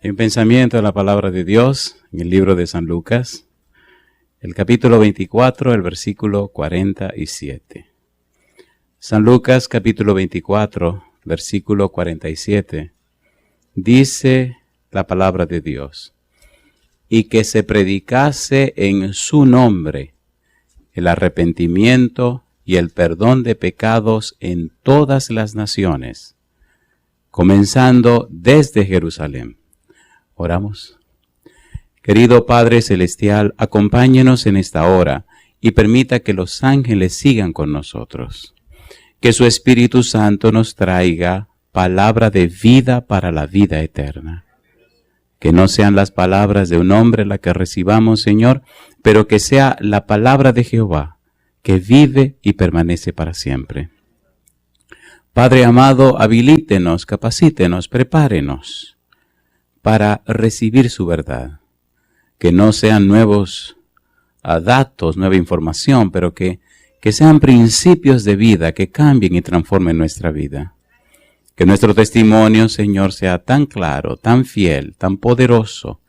En pensamiento de la palabra de Dios, en el libro de San Lucas, el capítulo 24, el versículo 47. San Lucas, capítulo 24, versículo 47, dice la palabra de Dios: y que se predicase en su nombre el arrepentimiento y el perdón de pecados en todas las naciones, comenzando desde Jerusalén. Oramos. Querido Padre Celestial, acompáñenos en esta hora y permita que los ángeles sigan con nosotros. Que su Espíritu Santo nos traiga palabra de vida para la vida eterna. Que no sean las palabras de un hombre las que recibamos, Señor, pero que sea la palabra de Jehová, que vive y permanece para siempre. Padre amado, habilítenos, capacítenos, prepárenos para recibir su verdad. Que no sean nuevos datos, nueva información, pero que sean principios de vida que cambien y transformen nuestra vida. Que nuestro testimonio, Señor, sea tan claro, tan fiel, tan poderoso,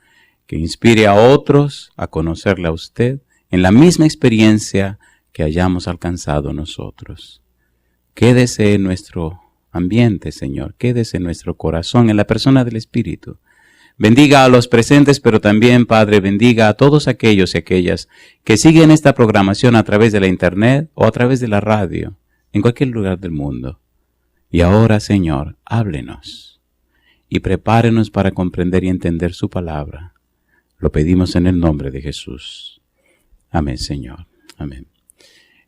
que inspire a otros a conocerle a usted en la misma experiencia que hayamos alcanzado nosotros. Quédese en nuestro ambiente, Señor, quédese en nuestro corazón, en la persona del Espíritu. Bendiga a los presentes, pero también, Padre, bendiga a todos aquellos y aquellas que siguen esta programación a través de la internet o a través de la radio, en cualquier lugar del mundo. Y ahora, Señor, háblenos y prepárenos para comprender y entender su palabra. Lo pedimos en el nombre de Jesús. Amén, Señor. Amén.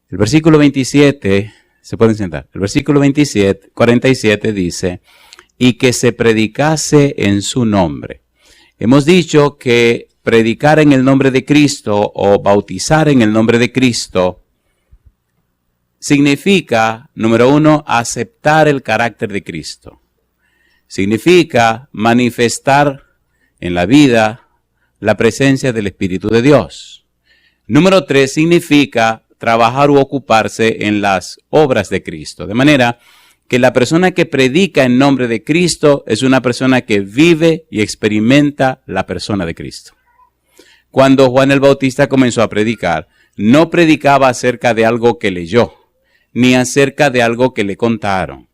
El versículo 27, se pueden sentar. El versículo 47 dice: y que se predicase en su nombre. Hemos dicho que predicar en el nombre de Cristo o bautizar en el nombre de Cristo significa, número uno, aceptar el carácter de Cristo. Significa manifestar en la vida la presencia del Espíritu de Dios. Número tres, significa trabajar u ocuparse en las obras de Cristo. De manera que la persona que predica en nombre de Cristo es una persona que vive y experimenta la persona de Cristo. Cuando Juan el Bautista comenzó a predicar, no predicaba acerca de algo que leyó, ni acerca de algo que le contaron.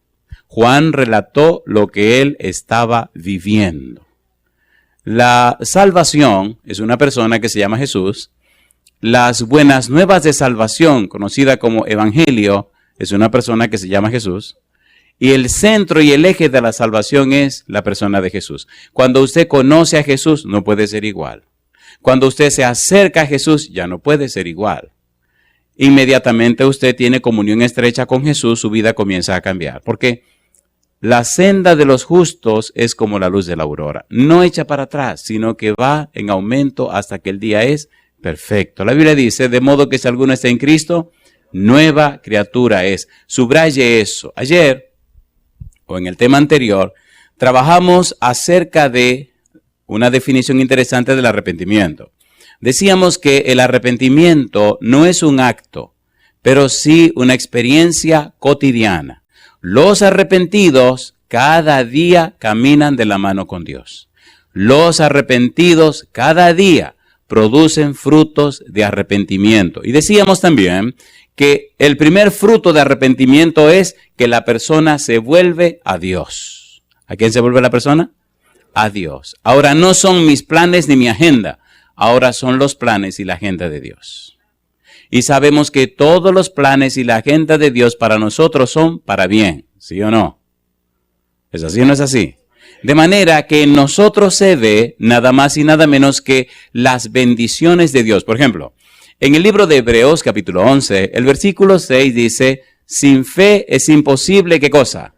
Juan relató lo que él estaba viviendo. La salvación es una persona que se llama Jesús. Las buenas nuevas de salvación, conocida como evangelio, es una persona que se llama Jesús. Y el centro y el eje de la salvación es la persona de Jesús. Cuando usted conoce a Jesús, no puede ser igual. Cuando usted se acerca a Jesús, ya no puede ser igual. Inmediatamente usted tiene comunión estrecha con Jesús, su vida comienza a cambiar. Porque la senda de los justos es como la luz de la aurora. No echa para atrás, sino que va en aumento hasta que el día es perfecto. La Biblia dice: de modo que si alguno está en Cristo, nueva criatura es. Subraye eso. Ayer, o en el tema anterior, trabajamos acerca de una definición interesante del arrepentimiento. Decíamos que el arrepentimiento no es un acto, pero sí una experiencia cotidiana. Los arrepentidos cada día caminan de la mano con Dios. Los arrepentidos cada día producen frutos de arrepentimiento. Y decíamos también que el primer fruto de arrepentimiento es que la persona se vuelve a Dios. ¿A quién se vuelve la persona? A Dios. Ahora no son mis planes ni mi agenda. Ahora son los planes y la agenda de Dios. Y sabemos que todos los planes y la agenda de Dios para nosotros son para bien. ¿Sí o no? ¿Es así o no es así? De manera que en nosotros se ve nada más y nada menos que las bendiciones de Dios. Por ejemplo, en el libro de Hebreos, capítulo 11, el versículo 6 dice: sin fe es imposible, ¿qué cosa?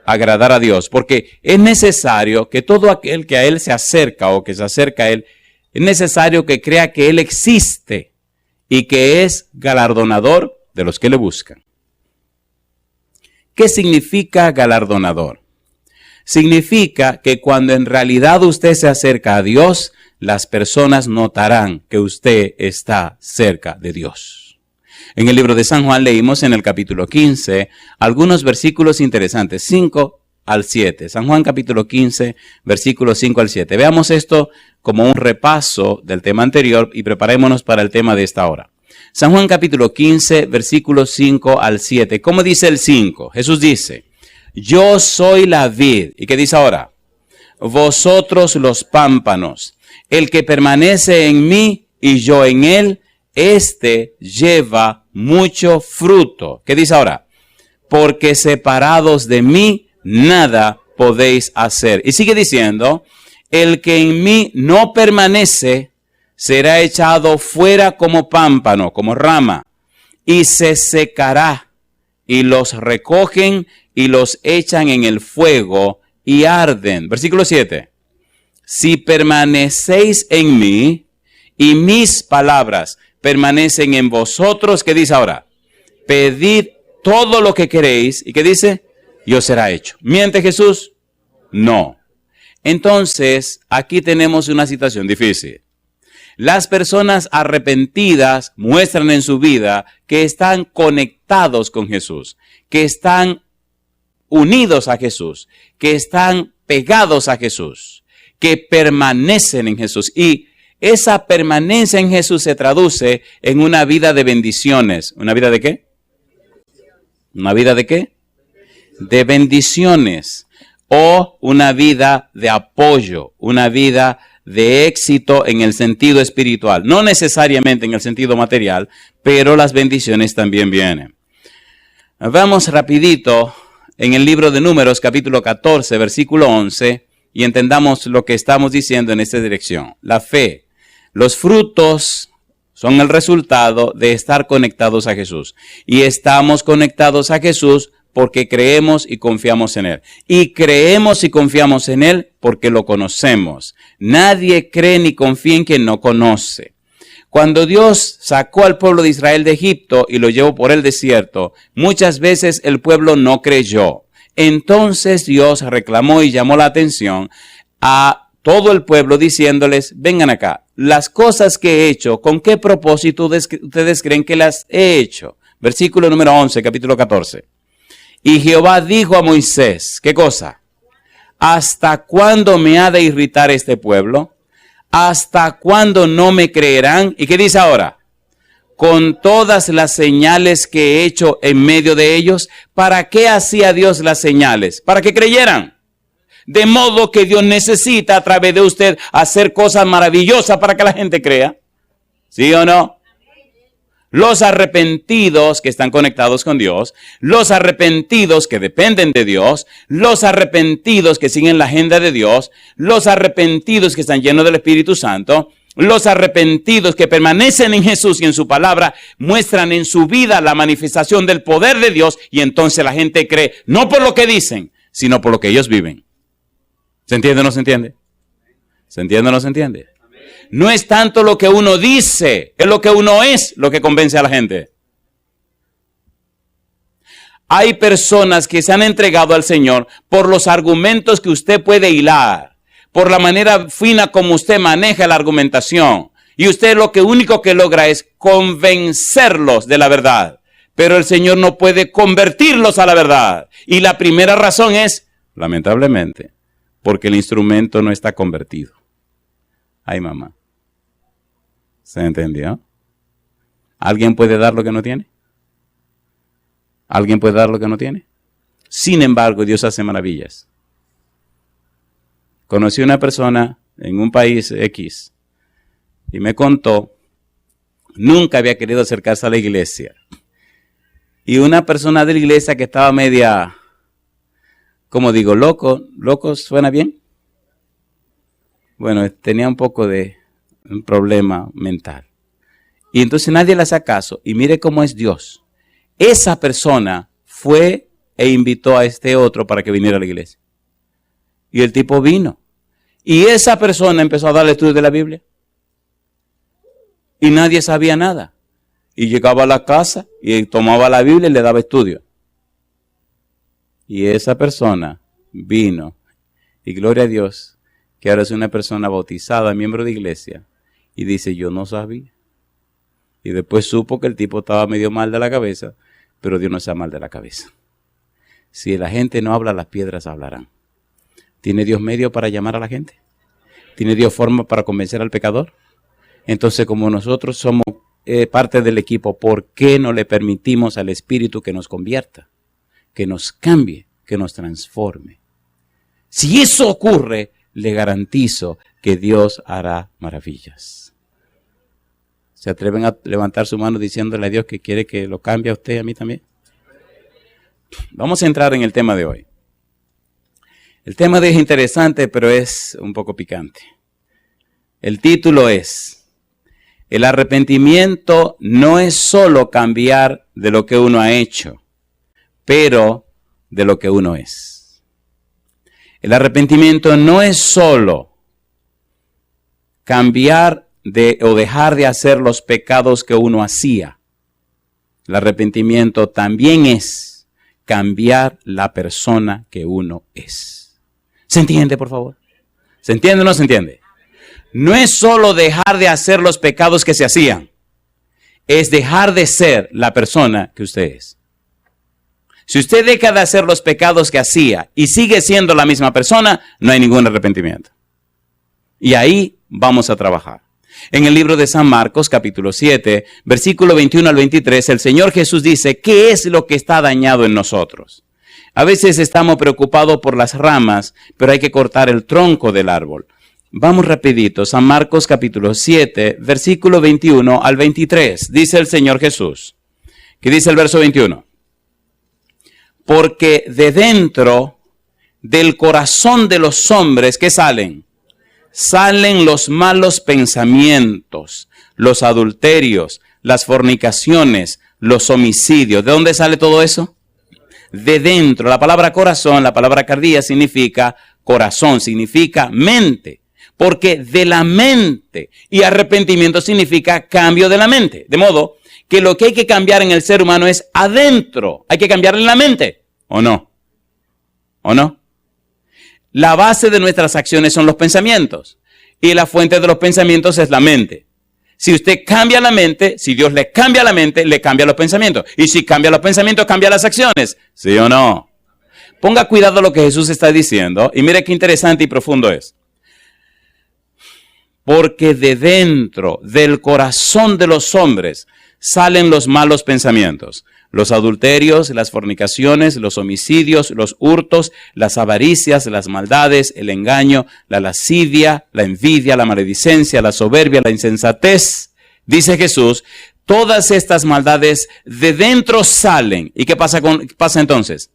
Agradar a Dios. Porque es necesario que todo aquel que a Él se acerca o que se acerca a Él, es necesario que crea que Él existe y que es galardonador de los que le buscan. ¿Qué significa galardonador? Significa que cuando en realidad usted se acerca a Dios, las personas notarán que usted está cerca de Dios. En el libro de San Juan leímos en el capítulo 15 algunos versículos interesantes, 5 al 7. San Juan capítulo 15, versículos 5 al 7. Veamos esto como un repaso del tema anterior y preparémonos para el tema de esta hora. San Juan capítulo 15, versículos 5 al 7. ¿Cómo dice el 5? Jesús dice, yo soy la vid. ¿Y qué dice ahora? Vosotros los pámpanos. El que permanece en mí y yo en él, este lleva mucho fruto. ¿Qué dice ahora? Porque separados de mí, nada podéis hacer. Y sigue diciendo, el que en mí no permanece, será echado fuera como pámpano, como rama, y se secará, y los recogen y los echan en el fuego y arden. Versículo 7. Si permanecéis en mí, y mis palabras permanecen en vosotros, ¿qué dice ahora? Pedid todo lo que queréis, ¿y qué dice? Y os será hecho. ¿Miente Jesús? No. Entonces, aquí tenemos una situación difícil. Las personas arrepentidas muestran en su vida que están conectados con Jesús, que están unidos a Jesús, que están pegados a Jesús, que permanecen en Jesús. Y esa permanencia en Jesús se traduce en una vida de bendiciones. ¿Una vida de qué? ¿Una vida de qué? De bendiciones. O una vida de apoyo, una vida de éxito en el sentido espiritual. No necesariamente en el sentido material, pero las bendiciones también vienen. Vamos rapidito en el libro de Números, capítulo 14, versículo 11, y entendamos lo que estamos diciendo en esta dirección. La fe, los frutos son el resultado de estar conectados a Jesús. Y estamos conectados a Jesús porque creemos y confiamos en Él. Y creemos y confiamos en Él porque lo conocemos. Nadie cree ni confía en quien no conoce. Cuando Dios sacó al pueblo de Israel de Egipto y lo llevó por el desierto, muchas veces el pueblo no creyó. Entonces Dios reclamó y llamó la atención a todo el pueblo diciéndoles, vengan acá, las cosas que he hecho, ¿con qué propósito ustedes creen que las he hecho? Versículo número 11, capítulo 14. Y Jehová dijo a Moisés, ¿qué cosa? ¿Hasta cuándo me ha de irritar este pueblo? ¿Hasta cuándo no me creerán? ¿Y qué dice ahora? Con todas las señales que he hecho en medio de ellos, ¿para qué hacía Dios las señales? Para que creyeran. De modo que Dios necesita a través de usted hacer cosas maravillosas para que la gente crea. ¿Sí o no? Los arrepentidos que están conectados con Dios, los arrepentidos que dependen de Dios, los arrepentidos que siguen la agenda de Dios, los arrepentidos que están llenos del Espíritu Santo, los arrepentidos que permanecen en Jesús y en su palabra, muestran en su vida la manifestación del poder de Dios y entonces la gente cree, no por lo que dicen, sino por lo que ellos viven. ¿Se entiende o no se entiende? ¿Se entiende o no se entiende? No es tanto lo que uno dice, es lo que uno es lo que convence a la gente. Hay personas que se han entregado al Señor por los argumentos que usted puede hilar, por la manera fina como usted maneja la argumentación. Y usted lo que único que logra es convencerlos de la verdad. Pero el Señor no puede convertirlos a la verdad. Y la primera razón es, lamentablemente, porque el instrumento no está convertido. Ay, mamá. ¿Se entendió? ¿Alguien puede dar lo que no tiene? ¿Alguien puede dar lo que no tiene? Sin embargo, Dios hace maravillas. Conocí a una persona en un país X y me contó, nunca había querido acercarse a la iglesia. Y una persona de la iglesia que estaba media, como digo, loco suena bien. Bueno, tenía un poco de un problema mental. Y entonces nadie le hace caso. Y mire cómo es Dios. Esa persona fue e invitó a este otro para que viniera a la iglesia. Y el tipo vino. Y esa persona empezó a darle estudios de la Biblia. Y nadie sabía nada. Y llegaba a la casa y tomaba la Biblia y le daba estudio. Y esa persona vino. Y gloria a Dios, que ahora es una persona bautizada, miembro de iglesia. Y dice, yo no sabía. Y después supo que el tipo estaba medio mal de la cabeza, pero Dios no está mal de la cabeza. Si la gente no habla, las piedras hablarán. ¿Tiene Dios medio para llamar a la gente? ¿Tiene Dios forma para convencer al pecador? Entonces, como nosotros somos parte del equipo, ¿por qué no le permitimos al Espíritu que nos convierta, que nos cambie, que nos transforme? Si eso ocurre, le garantizo que Dios hará maravillas. ¿Se atreven a levantar su mano diciéndole a Dios que quiere que lo cambie a usted y a mí también? Vamos a entrar en el tema de hoy. El tema de hoy es interesante, pero es un poco picante. El título es: el arrepentimiento no es solo cambiar de lo que uno ha hecho, pero de lo que uno es. El arrepentimiento no es solo cambiar o dejar de hacer los pecados que uno hacía. El arrepentimiento también es cambiar la persona que uno es. ¿Se entiende, por favor? ¿Se entiende o no se entiende? No es solo dejar de hacer los pecados que se hacían, es dejar de ser la persona que usted es. Si usted deja de hacer los pecados que hacía y sigue siendo la misma persona, no hay ningún arrepentimiento. Y ahí vamos a trabajar. En el libro de San Marcos, capítulo 7, versículo 21 al 23, el Señor Jesús dice, ¿qué es lo que está dañado en nosotros? A veces estamos preocupados por las ramas, pero hay que cortar el tronco del árbol. Vamos rapidito, San Marcos capítulo 7, versículo 21 al 23, dice el Señor Jesús. ¿Qué dice el verso 21? Porque de dentro del corazón de los hombres, ¿qué salen? Salen los malos pensamientos, los adulterios, las fornicaciones, los homicidios. ¿De dónde sale todo eso? De dentro. La palabra corazón, la palabra cardía significa corazón, significa mente. Porque de la mente, y arrepentimiento significa cambio de la mente. De modo que lo que hay que cambiar en el ser humano es adentro. Hay que cambiar en la mente. ¿O no? ¿O no? La base de nuestras acciones son los pensamientos. Y la fuente de los pensamientos es la mente. Si usted cambia la mente, si Dios le cambia la mente, le cambia los pensamientos. Y si cambia los pensamientos, cambia las acciones. ¿Sí o no? Ponga cuidado a lo que Jesús está diciendo. Y mire qué interesante y profundo es. Porque de dentro del corazón de los hombres salen los malos pensamientos. Los adulterios, las fornicaciones, los homicidios, los hurtos, las avaricias, las maldades, el engaño, la lascivia, la envidia, la maledicencia, la soberbia, la insensatez. Dice Jesús, todas estas maldades de dentro salen. ¿Y qué pasa entonces?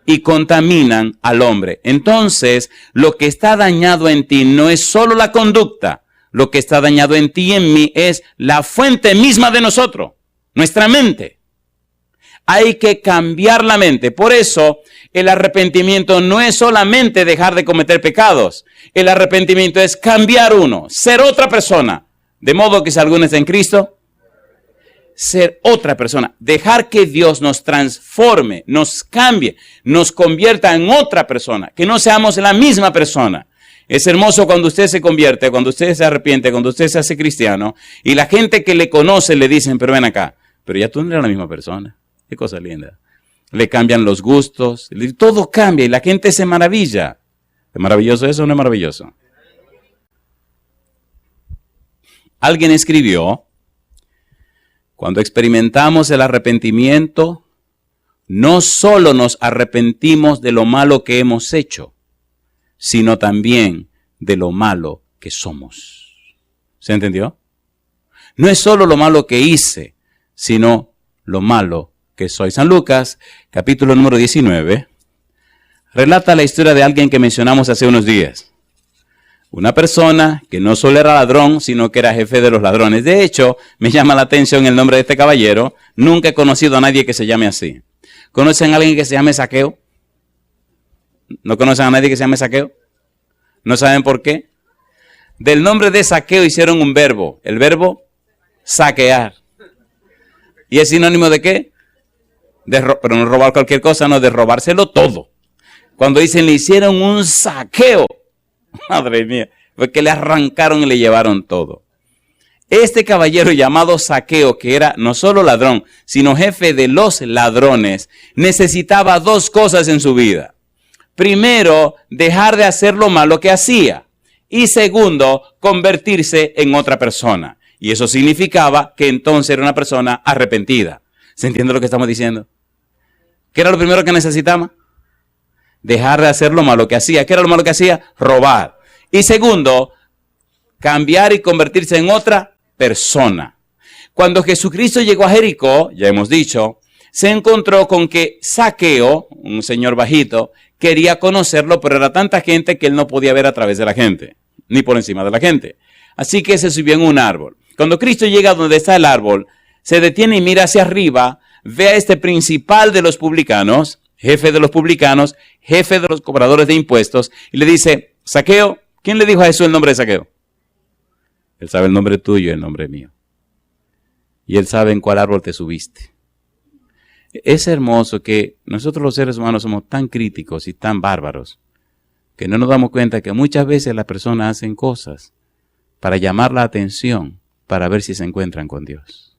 Y contaminan al hombre. Entonces, lo que está dañado en ti no es solo la conducta. Lo que está dañado en ti y en mí es la fuente misma de nosotros, nuestra mente. Hay que cambiar la mente. Por eso, el arrepentimiento no es solamente dejar de cometer pecados. El arrepentimiento es cambiar uno, ser otra persona. De modo que si alguno está en Cristo, ser otra persona. Dejar que Dios nos transforme, nos cambie, nos convierta en otra persona. Que no seamos la misma persona. Es hermoso cuando usted se convierte, cuando usted se arrepiente, cuando usted se hace cristiano. Y la gente que le conoce le dicen, pero ven acá, pero ya tú no eres la misma persona. Qué cosa linda. Le cambian los gustos, todo cambia y la gente se maravilla. ¿Es maravilloso eso o no es maravilloso? Alguien escribió, cuando experimentamos el arrepentimiento, no solo nos arrepentimos de lo malo que hemos hecho, sino también de lo malo que somos. ¿Se entendió? No es solo lo malo que hice, sino lo malo que soy. San Lucas, capítulo número 19, relata la historia de alguien que mencionamos hace unos días. Una persona que no solo era ladrón, sino que era jefe de los ladrones. De hecho, me llama la atención el nombre de este caballero. Nunca he conocido a nadie que se llame así. ¿Conocen a alguien que se llame Zaqueo? ¿No conocen a nadie que se llame Zaqueo? ¿No saben por qué? Del nombre de Zaqueo hicieron un verbo. El verbo saquear. ¿Y es sinónimo de qué? Pero no robar cualquier cosa, no, de robárselo todo. Cuando dicen le hicieron un saqueo, madre mía, fue que le arrancaron y le llevaron todo. Este caballero llamado Zaqueo, que era no solo ladrón, sino jefe de los ladrones, necesitaba dos cosas en su vida. Primero, dejar de hacer lo malo que hacía. Y segundo, convertirse en otra persona. Y eso significaba que entonces era una persona arrepentida. ¿Se entiende lo que estamos diciendo? ¿Qué era lo primero que necesitaba? Dejar de hacer lo malo que hacía. ¿Qué era lo malo que hacía? Robar. Y segundo, cambiar y convertirse en otra persona. Cuando Jesucristo llegó a Jericó, ya hemos dicho, se encontró con que Zaqueo, un señor bajito, quería conocerlo, pero era tanta gente que él no podía ver a través de la gente, ni por encima de la gente. Así que se subió en un árbol. Cuando Cristo llega donde está el árbol, se detiene y mira hacia arriba, ve a este principal de los publicanos, jefe de los publicanos, jefe de los cobradores de impuestos, y le dice, Zaqueo, ¿quién le dijo a Jesús el nombre de Zaqueo? Él sabe el nombre tuyo y el nombre mío. Y él sabe en cuál árbol te subiste. Es hermoso que nosotros los seres humanos somos tan críticos y tan bárbaros que no nos damos cuenta que muchas veces las personas hacen cosas para llamar la atención, para ver si se encuentran con Dios.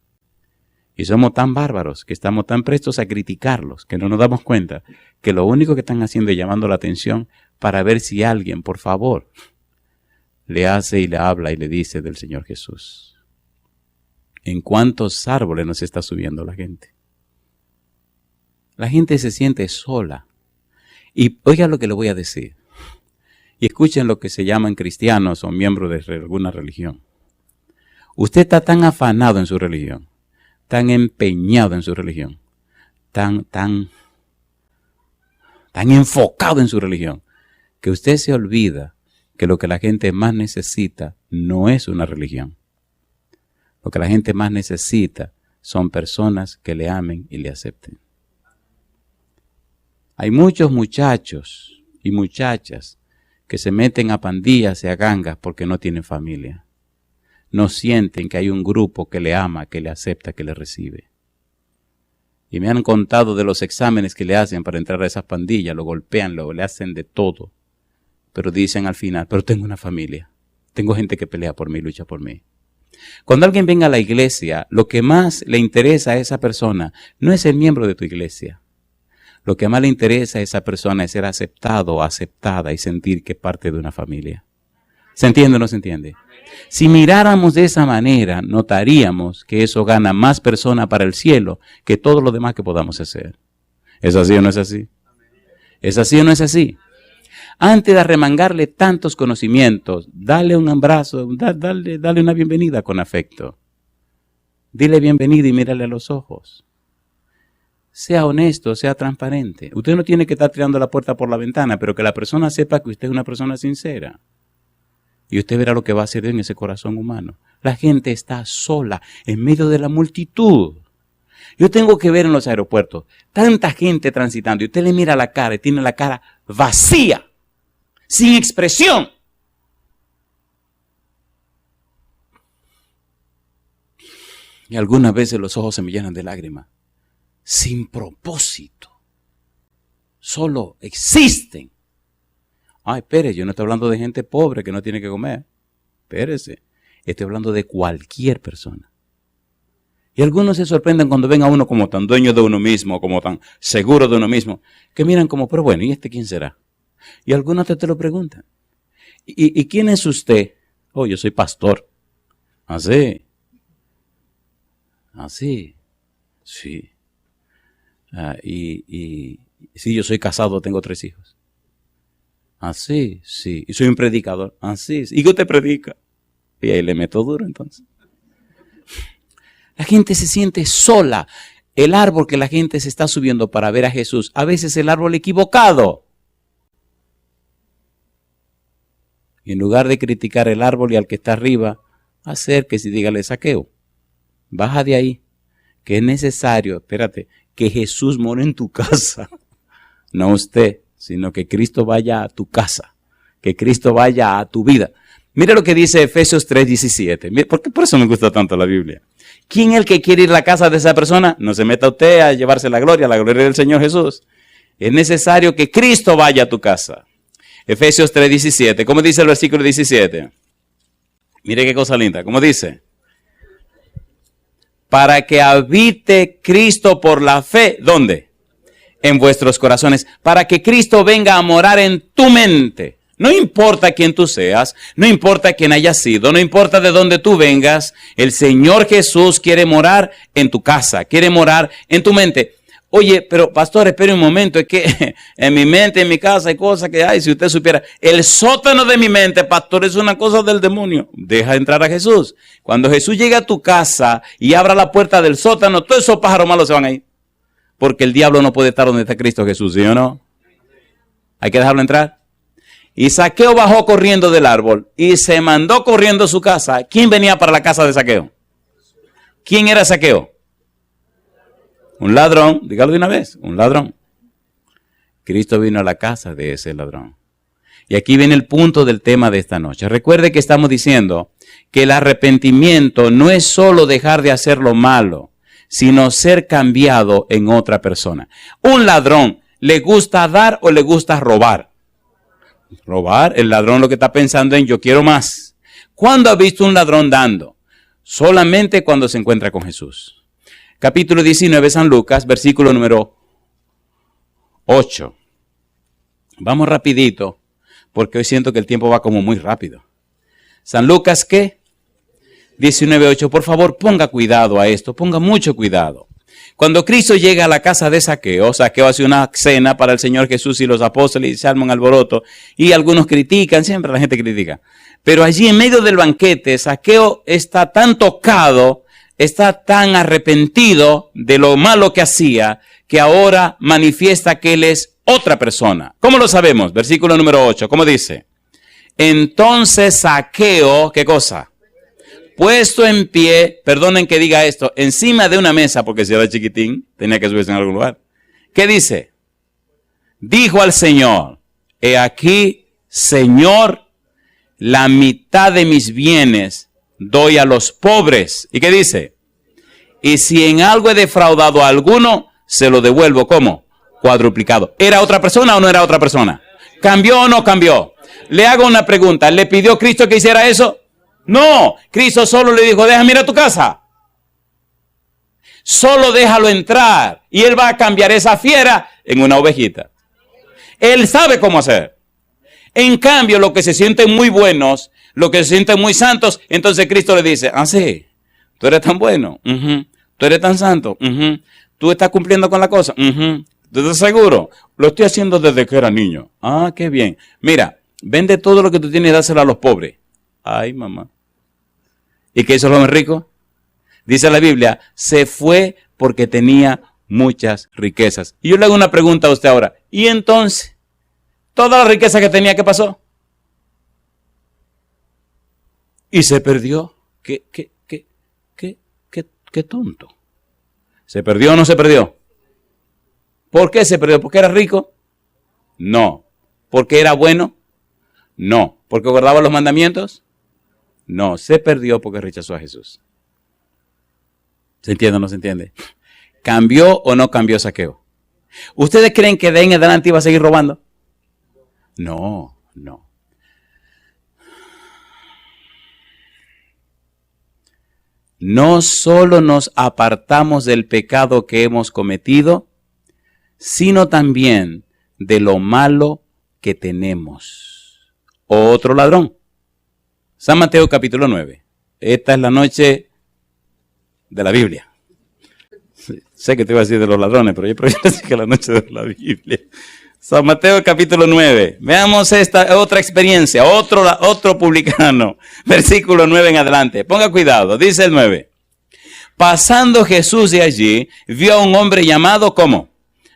Y somos tan bárbaros que estamos tan prestos a criticarlos que no nos damos cuenta que lo único que están haciendo es llamando la atención para ver si alguien, por favor, le hace y le habla y le dice del Señor Jesús. ¿En cuántos árboles nos está subiendo la gente? La gente se siente sola. Y oiga lo que le voy a decir. Y escuchen lo que se llaman cristianos o miembros de alguna religión. Usted está tan afanado en su religión, tan empeñado en su religión, tan enfocado en su religión, que usted se olvida que lo que la gente más necesita no es una religión. Lo que la gente más necesita son personas que le amen y le acepten. Hay muchos muchachos y muchachas que se meten a pandillas y a gangas porque no tienen familia. No sienten que hay un grupo que le ama, que le acepta, que le recibe. Y me han contado de los exámenes que le hacen para entrar a esas pandillas, lo golpean, le hacen de todo. Pero dicen al final, pero tengo una familia, tengo gente que pelea por mí, lucha por mí. Cuando alguien venga a la iglesia, lo que más le interesa a esa persona no es el miembro de tu iglesia. Lo que más le interesa a esa persona es ser aceptado o aceptada y sentir que es parte de una familia. ¿Se entiende o no se entiende? Si miráramos de esa manera, notaríamos que eso gana más personas para el cielo que todo lo demás que podamos hacer. ¿Es así o no es así? ¿Es así o no es así? Antes de arremangarle tantos conocimientos, dale un abrazo, dale una bienvenida con afecto. Dile bienvenida y mírale a los ojos. Sea honesto, sea transparente. Usted no tiene que estar tirando la puerta por la ventana, pero que la persona sepa que usted es una persona sincera. Y usted verá lo que va a hacer en ese corazón humano. La gente está sola en medio de la multitud. Yo tengo que ver en los aeropuertos tanta gente transitando y usted le mira la cara y tiene la cara vacía, sin expresión. Y algunas veces los ojos se me llenan de lágrimas. Sin propósito. Solo existen. Ay, espere, yo no estoy hablando de gente pobre que no tiene que comer. Espérese. Estoy hablando de cualquier persona. Y algunos se sorprenden cuando ven a uno como tan dueño de uno mismo, como tan seguro de uno mismo, que miran como, pero bueno, ¿y este quién será? Y algunos te lo preguntan. ¿Y quién es usted? Oh, yo soy pastor. ¿Así? ¿Así? Sí. Sí, yo soy casado, tengo 3 hijos. Así, sí. Y soy un predicador. Así. ¿Y qué usted predica? Y ahí le meto duro entonces. La gente se siente sola. El árbol que la gente se está subiendo para ver a Jesús, a veces el árbol equivocado. Y en lugar de criticar el árbol y al que está arriba, acérquese y dígale, Zaqueo, baja de ahí, que es necesario, espérate, que Jesús more en tu casa. No usted, sino que Cristo vaya a tu casa, que Cristo vaya a tu vida. Mira lo que dice Efesios 3:17. Por eso me gusta tanto la Biblia. ¿Quién es el que quiere ir a la casa de esa persona? No se meta usted a llevarse la gloria del Señor Jesús. Es necesario que Cristo vaya a tu casa. Efesios 3:17. ¿Cómo dice el versículo 17? Mire qué cosa linda. ¿Cómo dice? para que habite Cristo por la fe. ¿Dónde? En vuestros corazones. Para que Cristo venga a morar en tu mente. No importa quién tú seas, no importa quién hayas sido, no importa de dónde tú vengas, el Señor Jesús quiere morar en tu casa, quiere morar en tu mente. Oye, pero pastor, espere un momento, es que en mi mente, en mi casa hay cosas que hay, si usted supiera, el sótano de mi mente, pastor, es una cosa del demonio. Deja entrar a Jesús. Cuando Jesús llegue a tu casa y abra la puerta del sótano, todos esos pájaros malos se van a ir. Porque el diablo no puede estar donde está Cristo Jesús, ¿sí o no? Hay que dejarlo entrar. Y Zaqueo bajó corriendo del árbol y se mandó corriendo a su casa. ¿Quién venía para la casa de Zaqueo? ¿Quién era Zaqueo? Un ladrón, dígalo de una vez, un ladrón. Cristo vino a la casa de ese ladrón. Y aquí viene el punto del tema de esta noche. Recuerde que estamos diciendo que el arrepentimiento no es solo dejar de hacer lo malo, sino ser cambiado en otra persona. Un ladrón, ¿le gusta dar o le gusta robar? Robar, el ladrón lo que está pensando en yo quiero más. ¿Cuándo ha visto un ladrón dando? Solamente cuando se encuentra con Jesús. Capítulo 19, San Lucas, versículo número 8. Vamos rapidito, porque hoy siento que el tiempo va como muy rápido. San Lucas, ¿qué? 19:8. Por favor, ponga cuidado a esto, ponga mucho cuidado. Cuando Cristo llega a la casa de Zaqueo, Zaqueo hace una cena para el Señor Jesús y los apóstoles y se arma un alboroto. Y algunos critican, siempre la gente critica. Pero allí en medio del banquete, Zaqueo está tan tocado, está tan arrepentido de lo malo que hacía, que ahora manifiesta que él es otra persona. ¿Cómo lo sabemos? Versículo número 8, ¿cómo dice? Entonces Zaqueo, ¿qué cosa? Puesto en pie, perdonen que diga esto, encima de una mesa, porque si era chiquitín, tenía que subirse en algún lugar. ¿Qué dice? Dijo al Señor, he aquí, Señor, la mitad de mis bienes doy a los pobres. ¿Y qué dice? Y si en algo he defraudado a alguno, se lo devuelvo, ¿cómo? Cuadruplicado. ¿Era otra persona o no era otra persona? ¿Cambió o no cambió? Le hago una pregunta, ¿le pidió Cristo que hiciera eso? No, Cristo solo le dijo, déjame ir a tu casa. Solo déjalo entrar y él va a cambiar esa fiera en una ovejita. Él sabe cómo hacer. En cambio, los que se sienten muy buenos, los que se sienten muy santos, entonces Cristo le dice, ah, sí, tú eres tan bueno, tú eres tan santo, tú estás cumpliendo con la cosa, ¿tú estás seguro? Lo estoy haciendo desde que era niño. Ah, qué bien. Mira, vende todo lo que tú tienes y dáselo a los pobres. Ay, mamá. ¿Y qué hizo el joven rico? Dice la Biblia, se fue porque tenía muchas riquezas. Y yo le hago una pregunta a usted ahora. ¿Y entonces? ¿Toda la riqueza que tenía, qué pasó? Y se perdió. Qué tonto. ¿Se perdió o no se perdió? ¿Por qué se perdió? ¿Porque era rico? No. ¿Porque era bueno? No. ¿Porque guardaba los mandamientos? No, se perdió porque rechazó a Jesús. ¿Se entiende o no se entiende? ¿Cambió o no cambió Zaqueo? ¿Ustedes creen que de ahí en adelante iba a seguir robando? No, no. No solo nos apartamos del pecado que hemos cometido, sino también de lo malo que tenemos. Otro ladrón. San Mateo capítulo 9. Esta es la noche de la Biblia. Sé que te iba a decir de los ladrones, pero yo prefiero decir que la noche de la Biblia. San Mateo capítulo 9. Veamos esta otra experiencia, otro publicano. Versículo 9 en adelante. Ponga cuidado, dice el 9. Pasando Jesús de allí, vio a un hombre llamado ¿cómo?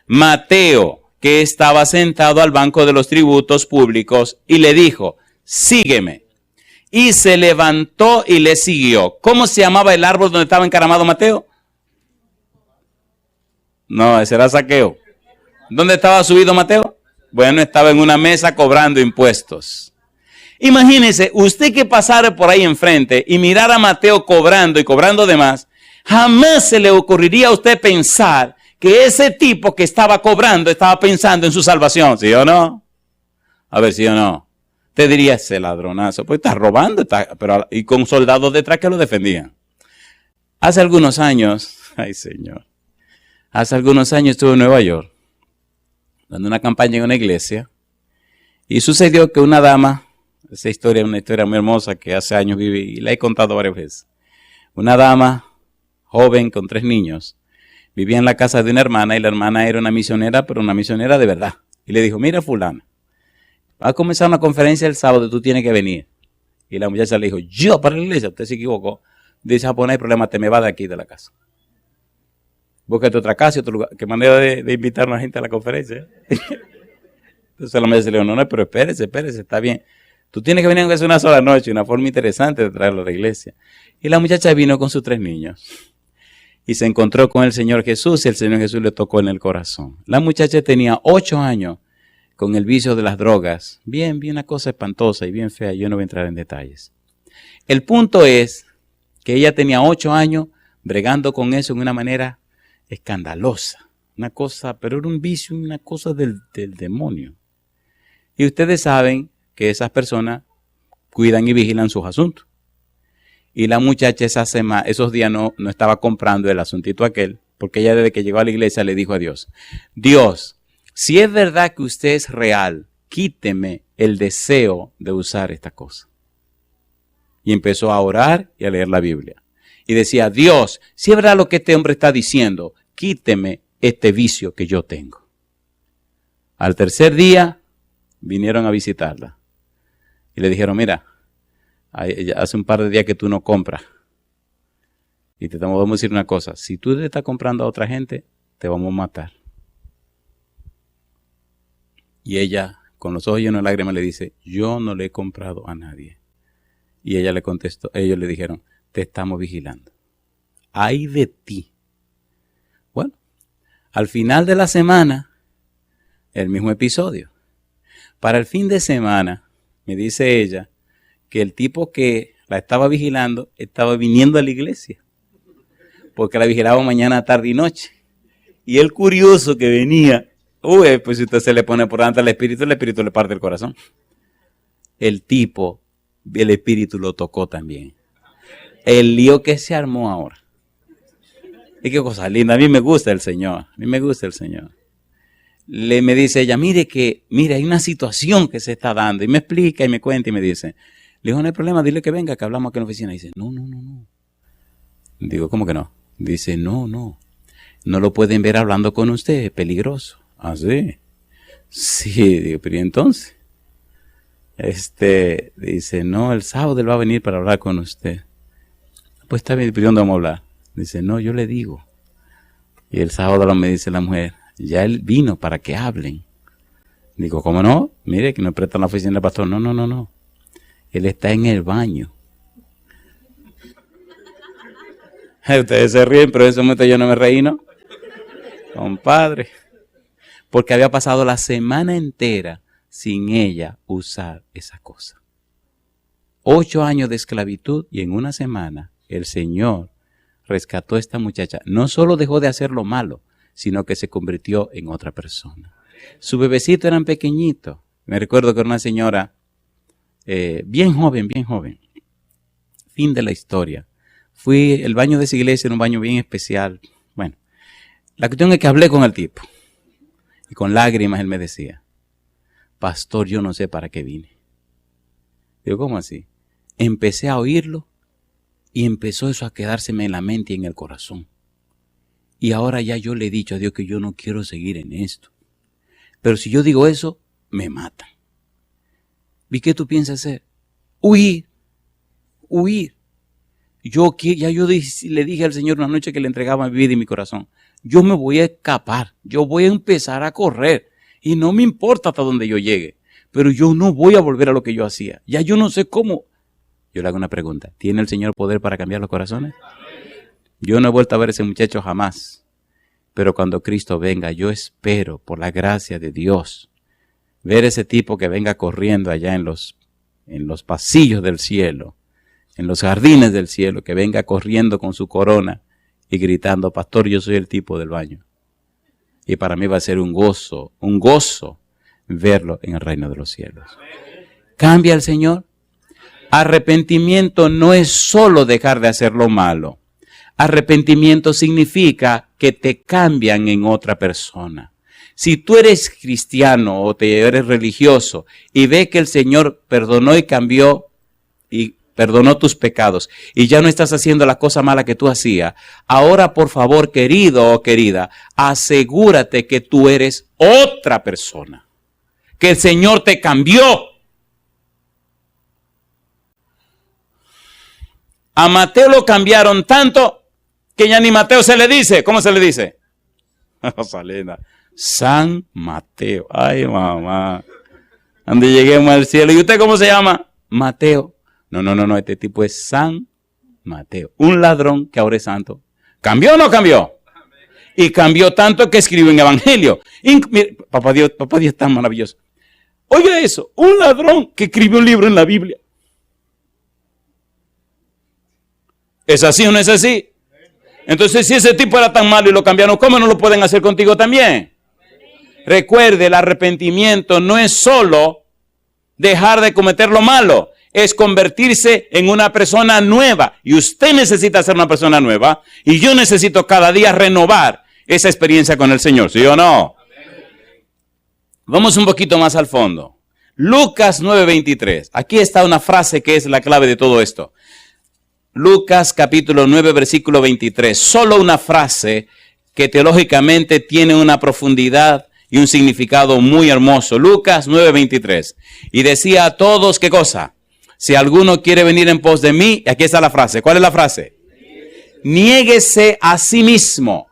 Mateo, que estaba sentado al banco de los tributos públicos, y le dijo, sígueme. Y se levantó y le siguió. ¿Cómo se llamaba el árbol donde estaba encaramado Mateo? No, ese era Zaqueo. ¿Dónde estaba subido Mateo? Bueno, estaba en una mesa cobrando impuestos. Imagínese, usted que pasara por ahí enfrente y mirara a Mateo cobrando y cobrando de más, jamás se le ocurriría a usted pensar que ese tipo que estaba cobrando estaba pensando en su salvación, ¿sí o no? A ver, ¿sí o no? Te diría, ese ladronazo, pues está robando, pero y con soldados detrás que lo defendían. Hace algunos años, ay Señor, hace algunos años estuve en Nueva York, dando una campaña en una iglesia, y sucedió que una dama, esa historia es una historia muy hermosa que hace años viví y la he contado varias veces. Una dama joven con 3 niños vivía en la casa de una hermana y la hermana era una misionera, pero una misionera de verdad. Y le dijo, mira fulana, va a comenzar una conferencia el sábado, tú tienes que venir. Y la muchacha le dijo, yo para la iglesia, usted se equivocó. Dice, pues no hay problema, te me va de aquí de la casa. Búscate otra casa y otro lugar. Qué manera de invitar a la gente a la conferencia. Entonces la muchacha le dijo, no, pero espérese, está bien. Tú tienes que venir aunque sea una sola noche, una forma interesante de traerlo a la iglesia. Y la muchacha vino con sus 3 niños. Y se encontró con el Señor Jesús y el Señor Jesús le tocó en el corazón. La muchacha tenía 8 años con el vicio de las drogas. Bien una cosa espantosa y bien fea. Yo no voy a entrar en detalles. El punto es que ella tenía 8 años bregando con eso en una manera escandalosa. Una cosa, pero era un vicio, una cosa del demonio. Y ustedes saben que esas personas cuidan y vigilan sus asuntos. Y la muchacha esos días no estaba comprando el asuntito aquel, porque ella desde que llegó a la iglesia le dijo a Dios, Dios, si es verdad que usted es real, quíteme el deseo de usar esta cosa. Y empezó a orar y a leer la Biblia. Y decía, Dios, si es verdad lo que este hombre está diciendo, quíteme este vicio que yo tengo. Al tercer día vinieron a visitarla. Y le dijeron, mira, hace un par de días que tú no compras. Y te vamos a decir una cosa, si tú le estás comprando a otra gente, te vamos a matar. Y ella, con los ojos llenos de lágrimas, le dice, yo no le he comprado a nadie. Y ella le contestó, ellos le dijeron, te estamos vigilando. ¡Ay de ti! Bueno, al final de la semana, el mismo episodio. Para el fin de semana, me dice ella, que el tipo que la estaba vigilando estaba viniendo a la iglesia. Porque la vigilaba mañana, tarde y noche. Y el curioso que venía, pues si usted se le pone por delante al espíritu, el espíritu le parte el corazón. El espíritu lo tocó también. El lío que se armó ahora. Y qué cosa linda, a mí me gusta el Señor. Me dice ella, mire, hay una situación que se está dando. Y me explica y me cuenta y me dice, le digo, no hay problema, dile que venga, que hablamos aquí en la oficina. Y dice, no. Digo, ¿cómo que no? Dice, no lo pueden ver hablando con usted, es peligroso. ¿Ah, sí? Sí, digo, pero ¿y entonces? Dice, no, el sábado él va a venir para hablar con usted. Pues está bien, ¿pero dónde vamos a hablar? Dice, no, yo le digo. Y el sábado me dice la mujer, ya él vino para que hablen. Digo, ¿cómo no? Mire, que no prestan la oficina del pastor. No. Él está en el baño. Ustedes se ríen, pero en ese momento yo no me reí, ¿no? Compadre. Porque había pasado la semana entera sin ella usar esa cosa. 8 años de esclavitud y en una semana el Señor rescató a esta muchacha. No solo dejó de hacer lo malo, sino que se convirtió en otra persona. Su bebecito era pequeñito. Me recuerdo que era una señora bien joven. Fin de la historia. El baño de esa iglesia era un baño bien especial. Bueno, la cuestión es que hablé con el tipo. Y con lágrimas él me decía, pastor, yo no sé para qué vine. Digo, ¿cómo así? Empecé a oírlo y empezó eso a quedárseme en la mente y en el corazón. Y ahora ya yo le he dicho a Dios que yo no quiero seguir en esto. Pero si yo digo eso, me matan. ¿Y qué tú piensas hacer? Huir. Yo le dije al Señor una noche que le entregaba mi vida y mi corazón. Yo me voy a escapar. Yo voy a empezar a correr. Y no me importa hasta donde yo llegue. Pero yo no voy a volver a lo que yo hacía. Ya yo no sé cómo. Yo le hago una pregunta. ¿Tiene el Señor poder para cambiar los corazones? Yo no he vuelto a ver a ese muchacho jamás. Pero cuando Cristo venga, yo espero, por la gracia de Dios, ver ese tipo que venga corriendo allá en los pasillos del cielo, en los jardines del cielo, que venga corriendo con su corona y gritando, pastor, yo soy el tipo del baño. Y para mí va a ser un gozo verlo en el reino de los cielos. ¿Cambia el Señor? Arrepentimiento no es solo dejar de hacer lo malo. Arrepentimiento significa que te cambian en otra persona. Si tú eres cristiano o te eres religioso y ves que el Señor perdonó y cambió y perdonó tus pecados y ya no estás haciendo la cosa mala que tú hacías, ahora por favor, querido o querida, asegúrate que tú eres otra persona, que el Señor te cambió. A Mateo lo cambiaron tanto que ya ni Mateo se le dice. ¿Cómo se le dice? Rosalina. San Mateo. Ay, mamá. Donde lleguemos al cielo. ¿Y usted cómo se llama? Mateo. No. Este tipo es San Mateo. Un ladrón que ahora es santo. ¿Cambió o no cambió? Y cambió tanto que escribió un evangelio. Mire, papá Dios es tan maravilloso. Oiga eso. Un ladrón que escribió un libro en la Biblia. ¿Es así o no es así? Entonces, si ese tipo era tan malo y lo cambiaron, ¿cómo no lo pueden hacer contigo también? Recuerde, el arrepentimiento no es solo dejar de cometer lo malo, es convertirse en una persona nueva. Y usted necesita ser una persona nueva, y yo necesito cada día renovar esa experiencia con el Señor, ¿sí o no? Vamos un poquito más al fondo. Lucas 9:23. Aquí está una frase que es la clave de todo esto. Lucas capítulo 9, versículo 23. Solo una frase que teológicamente tiene una profundidad y un significado muy hermoso. Lucas 9:23. Y decía a todos, ¿qué cosa? Si alguno quiere venir en pos de mí, aquí está la frase. ¿Cuál es la frase? Niéguese a sí mismo.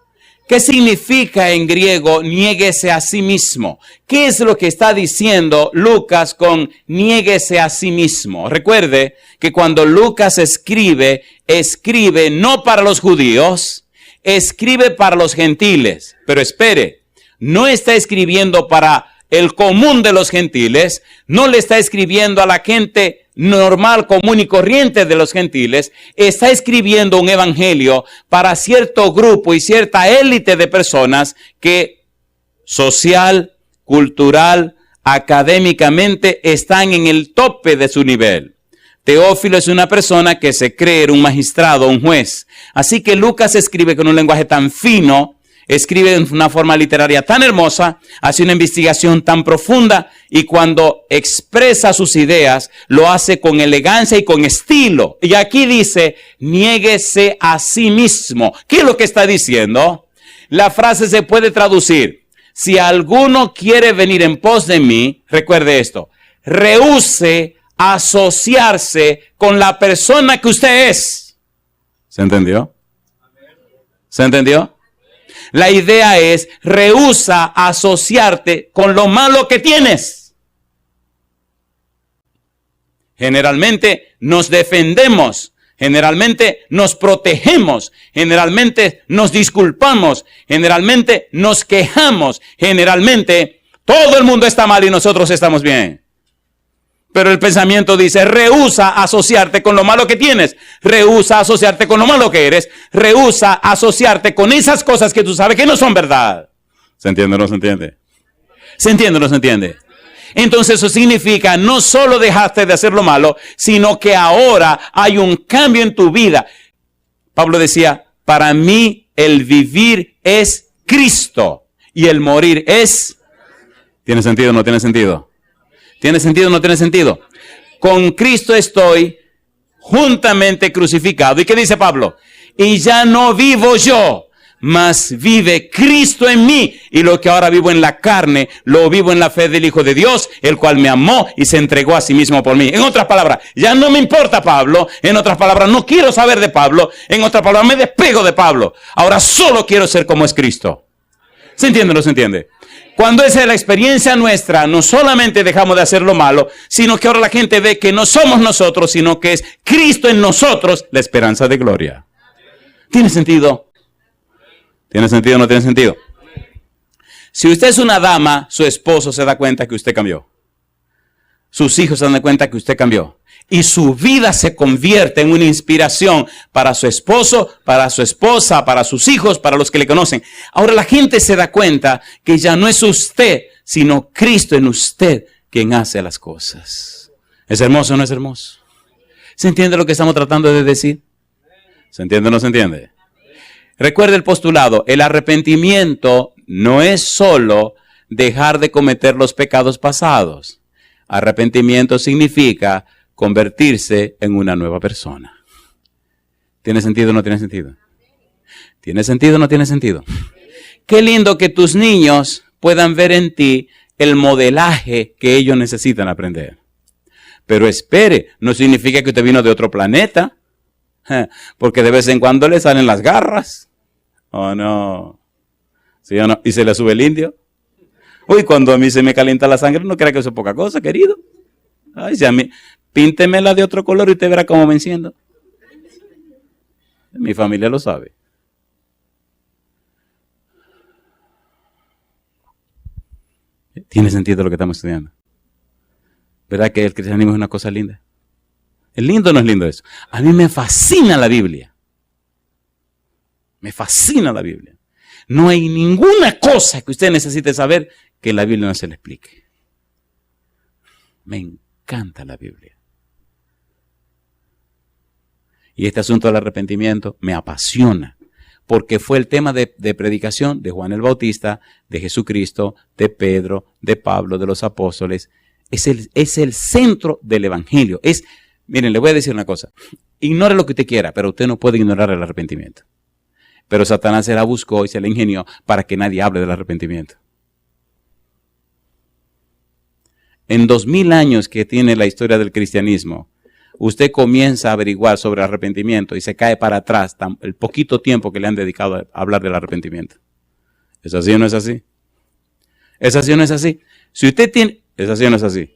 ¿Qué significa en griego niéguese a sí mismo? ¿Qué es lo que está diciendo Lucas con niéguese a sí mismo? Recuerde que cuando Lucas escribe no para los judíos, escribe para los gentiles. Pero espere, no está escribiendo para el común de los gentiles, no le está escribiendo a la gente normal, común y corriente de los gentiles, está escribiendo un evangelio para cierto grupo y cierta élite de personas que social, cultural, académicamente están en el tope de su nivel. Teófilo es una persona que se cree un magistrado, un juez. Así que Lucas escribe con un lenguaje tan fino, escribe de una forma literaria tan hermosa, hace una investigación tan profunda y cuando expresa sus ideas, lo hace con elegancia y con estilo. Y aquí dice, niéguese a sí mismo. ¿Qué es lo que está diciendo? La frase se puede traducir, si alguno quiere venir en pos de mí, recuerde esto, rehúse asociarse con la persona que usted es. ¿Se entendió? ¿Se entendió? La idea es, rehúsa asociarte con lo malo que tienes. Generalmente nos defendemos, generalmente nos protegemos, generalmente nos disculpamos, generalmente nos quejamos, generalmente todo el mundo está mal y nosotros estamos bien. Pero el pensamiento dice, rehúsa asociarte con lo malo que tienes, rehúsa asociarte con lo malo que eres, rehúsa asociarte con esas cosas que tú sabes que no son verdad. ¿Se entiende o no se entiende? ¿Se entiende o no se entiende? Entonces eso significa no solo dejaste de hacer lo malo, sino que ahora hay un cambio en tu vida. Pablo decía, para mí el vivir es Cristo y el morir es... ¿Tiene sentido o no tiene sentido? ¿Tiene sentido o no tiene sentido? Con Cristo estoy juntamente crucificado. ¿Y qué dice Pablo? Y ya no vivo yo, mas vive Cristo en mí. Y lo que ahora vivo en la carne, lo vivo en la fe del Hijo de Dios, el cual me amó y se entregó a sí mismo por mí. En otras palabras, ya no me importa Pablo. En otras palabras, no quiero saber de Pablo. En otras palabras, me despego de Pablo. Ahora solo quiero ser como es Cristo. ¿Se entiende o no se entiende? Cuando esa es la experiencia nuestra, no solamente dejamos de hacer lo malo, sino que ahora la gente ve que no somos nosotros, sino que es Cristo en nosotros, la esperanza de gloria. ¿Tiene sentido? ¿Tiene sentido o no tiene sentido? Si usted es una dama, su esposo se da cuenta que usted cambió. Sus hijos se dan cuenta que usted cambió. Y su vida se convierte en una inspiración para su esposo, para su esposa, para sus hijos, para los que le conocen. Ahora la gente se da cuenta que ya no es usted, sino Cristo en usted quien hace las cosas. ¿Es hermoso o no es hermoso? ¿Se entiende lo que estamos tratando de decir? ¿Se entiende o no se entiende? Recuerde el postulado, el arrepentimiento no es solo dejar de cometer los pecados pasados. Arrepentimiento significa convertirse en una nueva persona. ¿Tiene sentido o no tiene sentido? ¿Tiene sentido o no tiene sentido? Qué lindo que tus niños puedan ver en ti el modelaje que ellos necesitan aprender. Pero espere, no significa que usted vino de otro planeta, porque de vez en cuando le salen las garras. ¿O no? ¿Sí o no? ¿Y se le sube el indio? Uy, cuando a mí se me calienta la sangre, no crea que eso es poca cosa, querido. Ay, si a mí, píntemela de otro color y usted verá cómo me enciendo. Mi familia lo sabe. ¿Tiene sentido lo que estamos estudiando? ¿Verdad que el cristianismo es una cosa linda? ¿Es lindo o no es lindo eso? A mí me fascina la Biblia. Me fascina la Biblia. No hay ninguna cosa que usted necesite saber que la Biblia no se le explique. Me encanta la Biblia. Y este asunto del arrepentimiento me apasiona, porque fue el tema de predicación de Juan el Bautista, de Jesucristo, de Pedro, de Pablo, de los apóstoles. Es el centro del evangelio. Miren, le voy a decir una cosa. Ignore lo que usted quiera, pero usted no puede ignorar el arrepentimiento. Pero Satanás se la buscó y se la ingenió para que nadie hable del arrepentimiento. En 2000 años que tiene la historia del cristianismo, usted comienza a averiguar sobre arrepentimiento y se cae para atrás el poquito tiempo que le han dedicado a hablar del arrepentimiento. ¿Es así o no es así? ¿Es así o no es así? Si usted tiene... ¿Es así o no es así?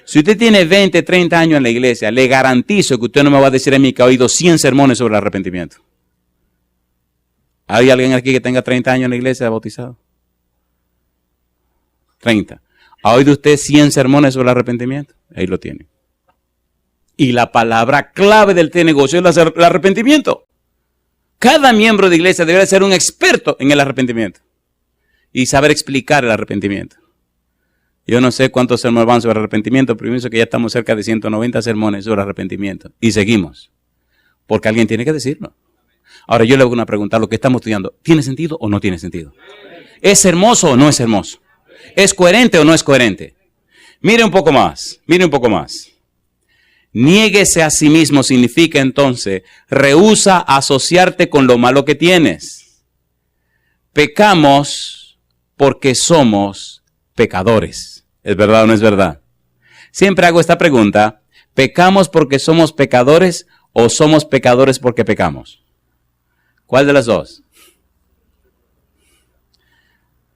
Si usted tiene 20, 30 años en la iglesia, le garantizo que usted no me va a decir a mí que ha oído 100 sermones sobre el arrepentimiento. ¿Hay alguien aquí que tenga 30 años en la iglesia bautizado? 30. ¿Ha oído usted 100 sermones sobre el arrepentimiento? Ahí lo tiene. Y la palabra clave del negocio es el arrepentimiento. Cada miembro de iglesia debe ser un experto en el arrepentimiento y saber explicar el arrepentimiento. Yo no sé cuántos sermones van sobre arrepentimiento, pero pienso que ya estamos cerca de 190 sermones sobre arrepentimiento. Y seguimos. Porque alguien tiene que decirlo. Ahora yo le hago una pregunta. Lo que estamos estudiando, ¿tiene sentido o no tiene sentido? ¿Es hermoso o no es hermoso? ¿Es coherente o no es coherente? Mire un poco más. Mire un poco más. Niéguese a sí mismo significa entonces, rehúsa asociarte con lo malo que tienes. Pecamos porque somos pecadores. ¿Es verdad o no es verdad? Siempre hago esta pregunta. ¿Pecamos porque somos pecadores o somos pecadores porque pecamos? ¿Cuál de las dos?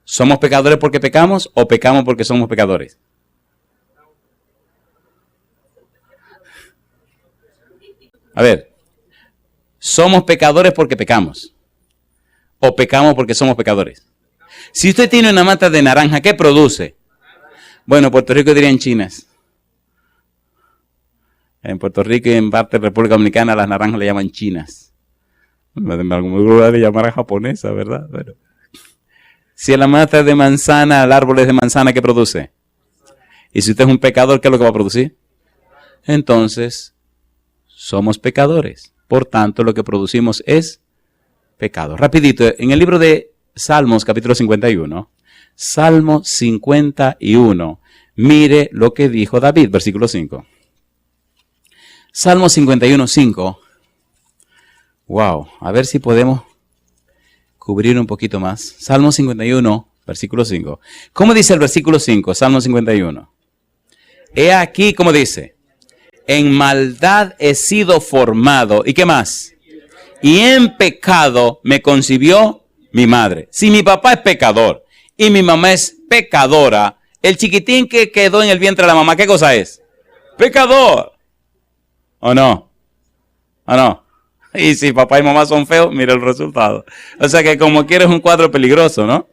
¿Somos pecadores porque pecamos o pecamos porque somos pecadores? A ver, ¿somos pecadores porque pecamos? ¿O pecamos porque somos pecadores? Si usted tiene una mata de naranja, ¿qué produce? Bueno, en Puerto Rico dirían chinas. En Puerto Rico y en parte de República Dominicana las naranjas le llaman chinas. En algún lugar le llamarán japonesa, ¿verdad? Bueno. Si la mata es de manzana, el árbol es de manzana, ¿qué produce? Y si usted es un pecador, ¿qué es lo que va a producir? Entonces, somos pecadores. Por tanto, lo que producimos es pecado. Rapidito, en el libro de Salmos, capítulo 51, Salmo 51, mire lo que dijo David, versículo 5. Salmo 51, 5. Wow, a ver si podemos cubrir un poquito más. Salmo 51, versículo 5. ¿Cómo dice el versículo 5? Salmo 51. He aquí, ¿cómo dice? En maldad he sido formado. ¿Y qué más? Y en pecado me concibió mi madre. Si mi papá es pecador y mi mamá es pecadora, el chiquitín que quedó en el vientre de la mamá, ¿qué cosa es? Pecador. ¿O no? ¿O no? Y si papá y mamá son feos, mira el resultado. O sea que como quieres un cuadro peligroso, ¿no?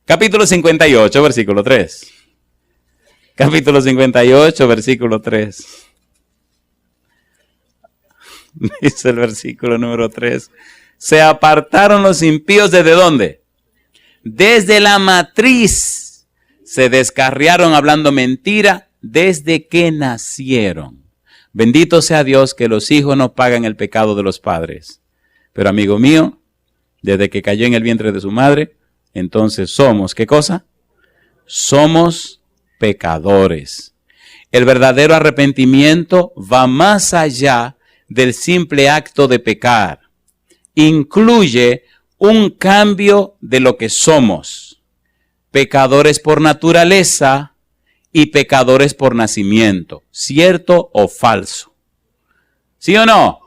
Capítulo 58, versículo 3. Capítulo 58, versículo 3. Dice el versículo número 3. Se apartaron los impíos ¿desde dónde? Desde la matriz. Se descarriaron hablando mentira desde que nacieron. Bendito sea Dios que los hijos no pagan el pecado de los padres. Pero amigo mío, desde que cayó en el vientre de su madre, entonces somos, ¿qué cosa? Somos pecadores. El verdadero arrepentimiento va más allá del simple acto de pecar. Incluye un cambio de lo que somos. Pecadores por naturaleza y pecadores por nacimiento. ¿Cierto o falso? ¿Sí o no?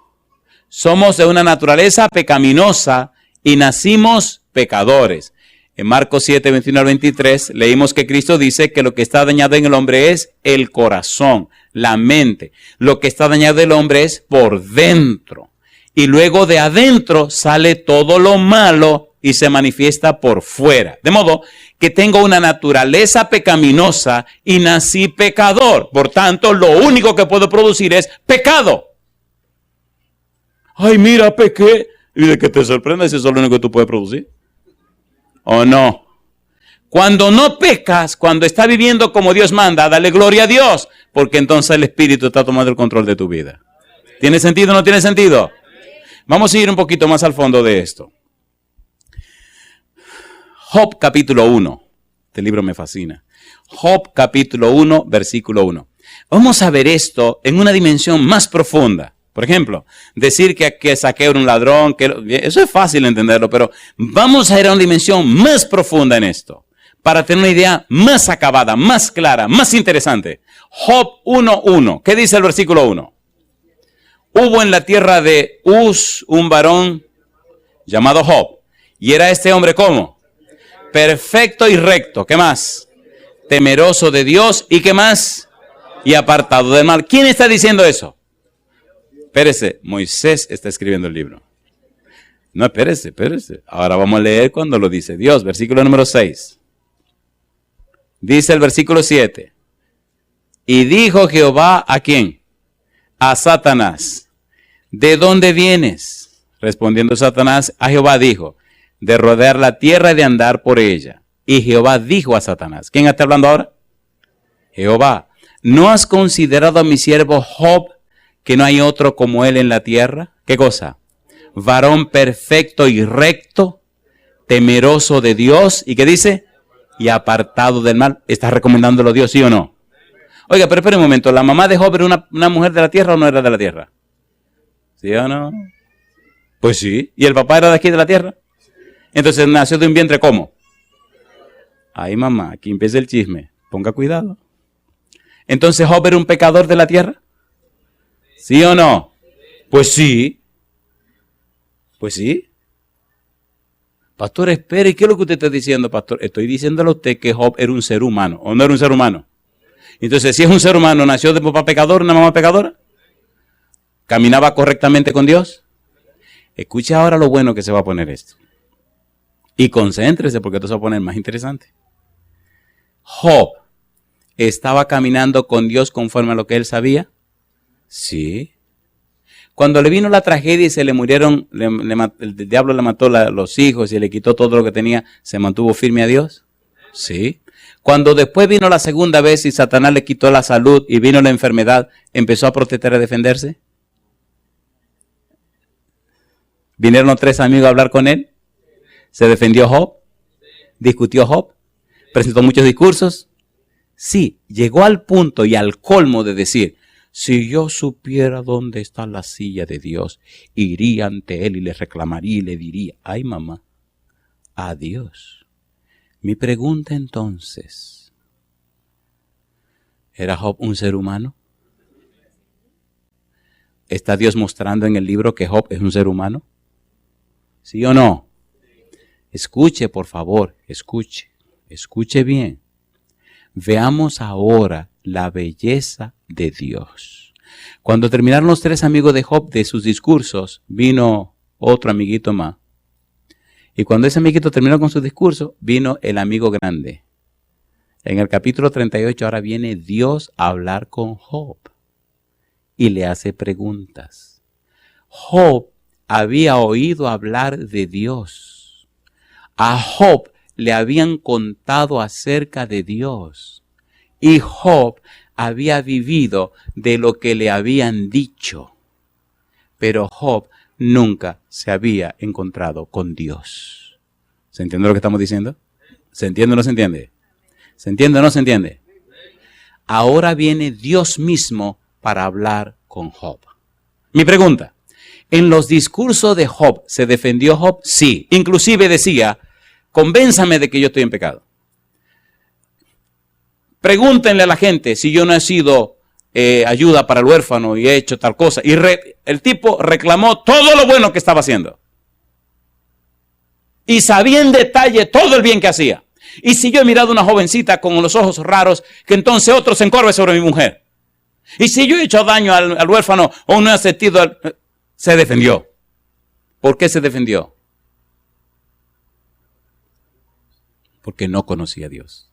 Somos de una naturaleza pecaminosa y nacimos pecadores. En Marcos 7, 21 al 23, leímos que Cristo dice que lo que está dañado en el hombre es el corazón, la mente. Lo que está dañado en el hombre es por dentro. Y luego de adentro sale todo lo malo y se manifiesta por fuera. De modo que tengo una naturaleza pecaminosa y nací pecador. Por tanto, lo único que puedo producir es pecado. Ay, mira, pequé. ¿Y de qué te sorprende si eso es lo único que tú puedes producir? ¿O no? Cuando no pecas, cuando estás viviendo como Dios manda, dale gloria a Dios, porque entonces el Espíritu está tomando el control de tu vida. ¿Tiene sentido o no tiene sentido? Vamos a ir un poquito más al fondo de esto. Job capítulo 1. Este libro me fascina. Job capítulo 1, versículo 1. Vamos a ver esto en una dimensión más profunda. Por ejemplo, decir que Saqueo era un ladrón, eso es fácil entenderlo, pero vamos a ir a una dimensión más profunda en esto, para tener una idea más acabada, más clara, más interesante. Job 1:1. ¿Qué dice el versículo 1? Hubo en la tierra de Uz un varón llamado Job. Y era este hombre, ¿cómo? Perfecto y recto. ¿Qué más? Temeroso de Dios. ¿Y qué más? Y apartado del mal. ¿Quién está diciendo eso? Espérese, Moisés está escribiendo el libro. No, espérese. Ahora vamos a leer cuando lo dice Dios. Versículo número 6. Dice el versículo 7. Y dijo Jehová, ¿a quién? A Satanás. ¿De dónde vienes? Respondiendo Satanás, a Jehová dijo, de rodear la tierra y de andar por ella. Y Jehová dijo a Satanás. ¿Quién está hablando ahora? Jehová. ¿No has considerado a mi siervo Job, que no hay otro como él en la tierra? ¿Qué cosa? Varón perfecto y recto, temeroso de Dios. ¿Y qué dice? Y apartado del mal. ¿Está recomendándolo Dios, sí o no? Oiga, pero espera un momento. ¿La mamá de Job era una mujer de la tierra o no era de la tierra? ¿Sí o no? Pues sí. ¿Y el papá era de aquí de la tierra? Entonces nació de un vientre, ¿cómo? Ay, mamá, aquí empieza el chisme. Ponga cuidado. Entonces, ¿Job era un pecador de la tierra? ¿Sí o no? Pues sí. Pues sí. Pastor, espere, ¿qué es lo que usted está diciendo, pastor? Estoy diciéndole a usted que Job era un ser humano, ¿o no era un ser humano? Entonces, si es un ser humano, ¿nació de papá pecador, una mamá pecadora? ¿Caminaba correctamente con Dios? Escuche ahora lo bueno que se va a poner esto. Y concéntrese porque esto se va a poner más interesante. Job estaba caminando con Dios conforme a lo que él sabía. Sí. Cuando le vino la tragedia y se le murieron, el diablo le mató los hijos y le quitó todo lo que tenía, ¿se mantuvo firme a Dios? Sí. Cuando después vino la segunda vez y Satanás le quitó la salud y vino la enfermedad, ¿empezó a protestar y a defenderse? ¿Vinieron los 3 amigos a hablar con él? ¿Se defendió Job? ¿Discutió Job? ¿Presentó muchos discursos? Sí, llegó al punto y al colmo de decir, si yo supiera dónde está la silla de Dios, iría ante él y le reclamaría y le diría, ay mamá, adiós. Mi pregunta entonces, ¿era Job un ser humano? ¿Está Dios mostrando en el libro que Job es un ser humano? ¿Sí o no? Escuche, por favor, escuche bien. Veamos ahora la belleza de Dios. Cuando terminaron los 3 amigos de Job de sus discursos, vino otro amiguito más. Y cuando ese amiguito terminó con su discurso, vino el amigo grande. En el capítulo 38 ahora viene Dios a hablar con Job y le hace preguntas. Job había oído hablar de Dios. A Job le habían contado acerca de Dios. Y Job había vivido de lo que le habían dicho. Pero Job nunca se había encontrado con Dios. ¿Se entiende lo que estamos diciendo? ¿Se entiende o no se entiende? ¿Se entiende o no se entiende? Ahora viene Dios mismo para hablar con Job. Mi pregunta, ¿en los discursos de Job se defendió Job? Sí. Inclusive decía, convénzame de que yo estoy en pecado. Pregúntenle a la gente si yo no he sido ayuda para el huérfano y he hecho tal cosa. Y el tipo reclamó todo lo bueno que estaba haciendo. Y sabía en detalle todo el bien que hacía. Y si yo he mirado a una jovencita con los ojos raros, que entonces otro se encorve sobre mi mujer. Y si yo he hecho daño al huérfano o no he asistido, se defendió. ¿Por qué se defendió? Porque no conocía a Dios.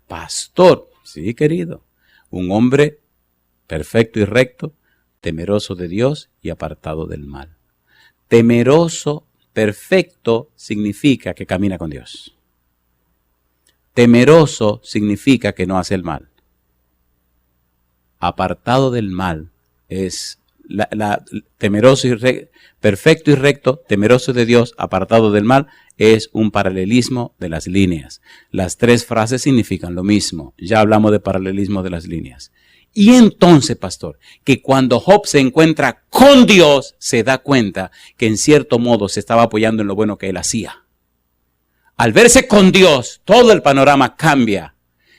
Pastor, sí querido, un hombre perfecto y recto, temeroso de Dios y apartado del mal. Temeroso, perfecto, significa que camina con Dios. Temeroso significa que no hace el mal. Apartado del mal es temeroso y perfecto y recto, temeroso de Dios, apartado del mal, es un paralelismo de las líneas. Las tres frases significan lo mismo. Ya hablamos de paralelismo de las líneas. Y entonces, pastor, que cuando Job se encuentra con Dios, se da cuenta que en cierto modo se estaba apoyando en lo bueno que él hacía. Al verse con Dios, todo el panorama cambia.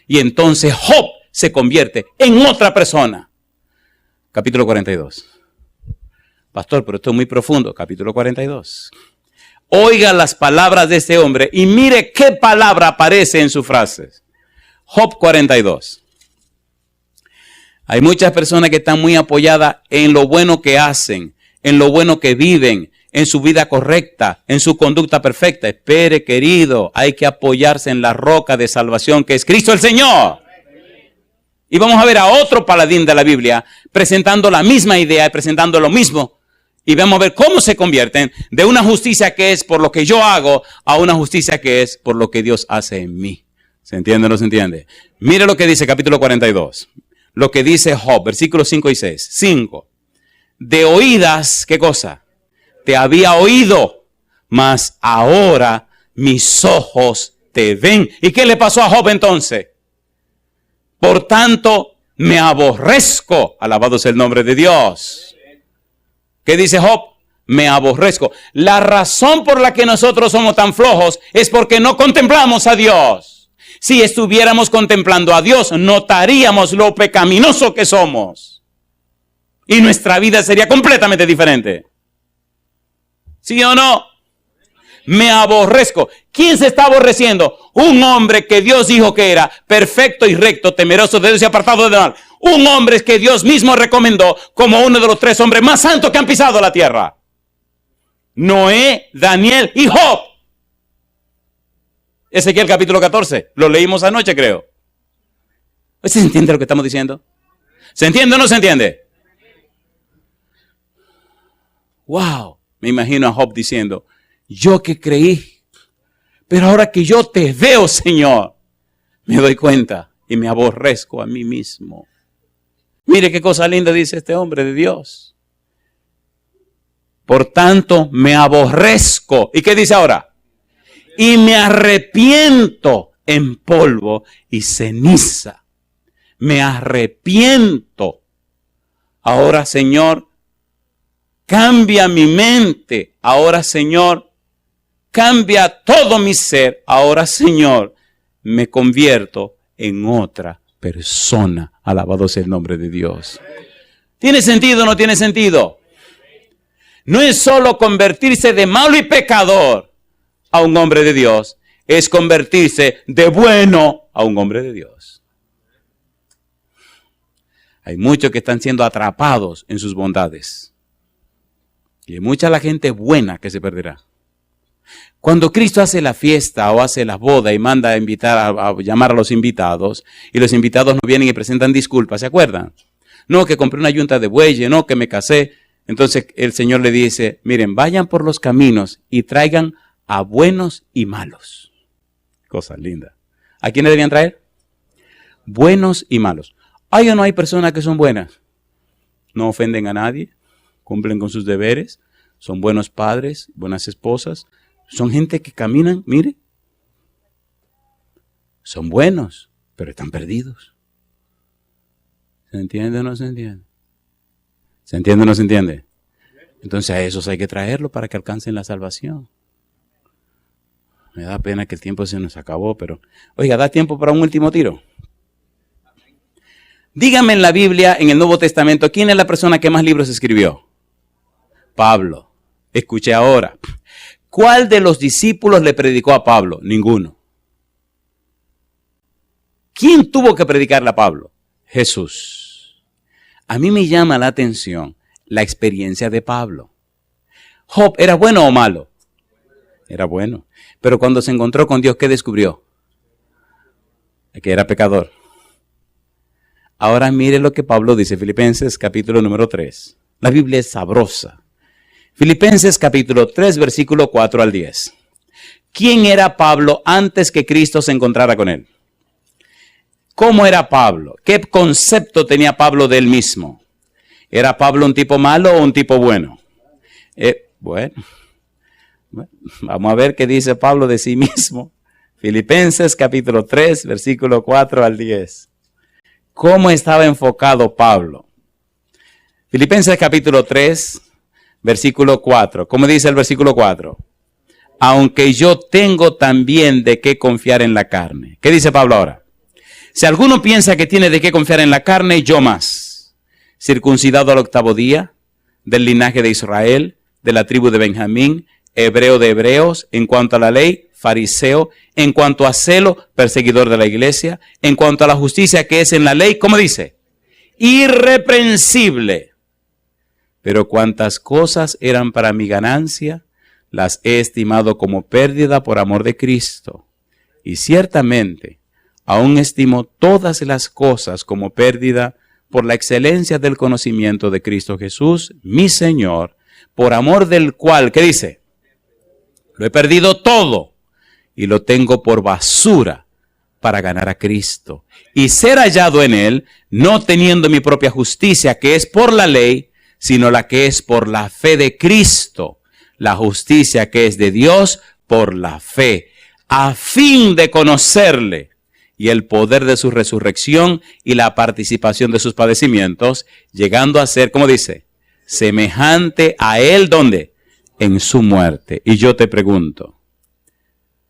Y entonces Job se convierte en otra persona. Capítulo 42. Pastor, pero esto es muy profundo. Capítulo 42. Oiga las palabras de este hombre y mire qué palabra aparece en sus frases. Job 42. Hay muchas personas que están muy apoyadas en lo bueno que hacen, en lo bueno que viven, en su vida correcta, en su conducta perfecta. Espere, querido, hay que apoyarse en la roca de salvación que es Cristo el Señor. Y vamos a ver a otro paladín de la Biblia presentando la misma idea y presentando lo mismo. Y vamos a ver cómo se convierten de una justicia que es por lo que yo hago a una justicia que es por lo que Dios hace en mí. ¿Se entiende o no se entiende? Mire lo que dice capítulo 42. Lo que dice Job, versículos 5 y 6. 5. De oídas, ¿qué cosa? Te había oído, mas ahora mis ojos te ven. ¿Y qué le pasó a Job entonces? Por tanto, me aborrezco. Alabado sea el nombre de Dios. ¿Qué dice Job? Me aborrezco. La razón por la que nosotros somos tan flojos es porque no contemplamos a Dios. Si estuviéramos contemplando a Dios, notaríamos lo pecaminoso que somos. Y nuestra vida sería completamente diferente. ¿Sí o no? Me aborrezco. ¿Quién se está aborreciendo? Un hombre que Dios dijo que era perfecto y recto, temeroso de Dios y apartado del mal. Un hombre que Dios mismo recomendó como uno de los 3 hombres más santos que han pisado la tierra. Noé, Daniel y Job. Ezequiel capítulo 14. Lo leímos anoche, creo. ¿Se entiende lo que estamos diciendo? ¿Se entiende o no se entiende? Wow. Me imagino a Job diciendo, yo que creí, pero ahora que yo te veo, Señor, me doy cuenta y me aborrezco a mí mismo. Mire qué cosa linda dice este hombre de Dios. Por tanto, me aborrezco. ¿Y qué dice ahora? Y me arrepiento en polvo y ceniza. Me arrepiento. Ahora, Señor, cambia mi mente. Ahora, Señor, cambia todo mi ser. Ahora, Señor, me convierto en otra persona. Alabado sea el nombre de Dios. ¿Tiene sentido o no tiene sentido? No es solo convertirse de malo y pecador a un hombre de Dios, es convertirse de bueno a un hombre de Dios. Hay muchos que están siendo atrapados en sus bondades. Y hay mucha la gente buena que se perderá. Cuando Cristo hace la fiesta o hace la boda y manda a invitar a llamar a los invitados, y los invitados no vienen y presentan disculpas, ¿se acuerdan? No, que compré una yunta de bueyes, no, que me casé. Entonces el Señor le dice, miren, vayan por los caminos y traigan a buenos y malos. Cosa linda. ¿A quiénes debían traer? Buenos y malos. ¿Hay o no hay personas que son buenas? No ofenden a nadie, cumplen con sus deberes, son buenos padres, buenas esposas, son gente que caminan, mire, son buenos, pero están perdidos. ¿Se entiende o no se entiende? ¿Se entiende o no se entiende? Entonces a esos hay que traerlo para que alcancen la salvación. Me da pena que el tiempo se nos acabó, pero... Oiga, ¿da tiempo para un último tiro? Dígame en la Biblia, en el Nuevo Testamento, ¿quién es la persona que más libros escribió? Pablo. Escuche ahora. ¿Cuál de los discípulos le predicó a Pablo? Ninguno. ¿Quién tuvo que predicarle a Pablo? Jesús. A mí me llama la atención la experiencia de Pablo. ¿Job era bueno o malo? Era bueno. Pero cuando se encontró con Dios, ¿qué descubrió? Que era pecador. Ahora mire lo que Pablo dice, Filipenses capítulo número 3. La Biblia es sabrosa. Filipenses capítulo 3, versículo 4 al 10. ¿Quién era Pablo antes que Cristo se encontrara con él? ¿Cómo era Pablo? ¿Qué concepto tenía Pablo de él mismo? ¿Era Pablo un tipo malo o un tipo bueno? Bueno, vamos a ver qué dice Pablo de sí mismo. Filipenses capítulo 3, versículo 4 al 10. ¿Cómo estaba enfocado Pablo? Filipenses capítulo 3, versículo 4. ¿Cómo dice el versículo 4? Aunque yo tengo también de qué confiar en la carne. ¿Qué dice Pablo ahora? Si alguno piensa que tiene de qué confiar en la carne, yo más. Circuncidado al 8º día, del linaje de Israel, de la tribu de Benjamín, hebreo de hebreos, en cuanto a la ley, fariseo, en cuanto a celo, perseguidor de la iglesia, en cuanto a la justicia que es en la ley, ¿cómo dice? Irreprensible. Pero cuantas cosas eran para mi ganancia, las he estimado como pérdida por amor de Cristo. Y ciertamente, aún estimo todas las cosas como pérdida por la excelencia del conocimiento de Cristo Jesús, mi Señor, por amor del cual, ¿qué dice? Lo he perdido todo y lo tengo por basura para ganar a Cristo y ser hallado en Él, no teniendo mi propia justicia, que es por la ley, sino la que es por la fe de Cristo, la justicia que es de Dios por la fe, a fin de conocerle y el poder de su resurrección y la participación de sus padecimientos, llegando a ser, ¿cómo dice? Semejante a Él, ¿dónde? En su muerte. Y yo te pregunto,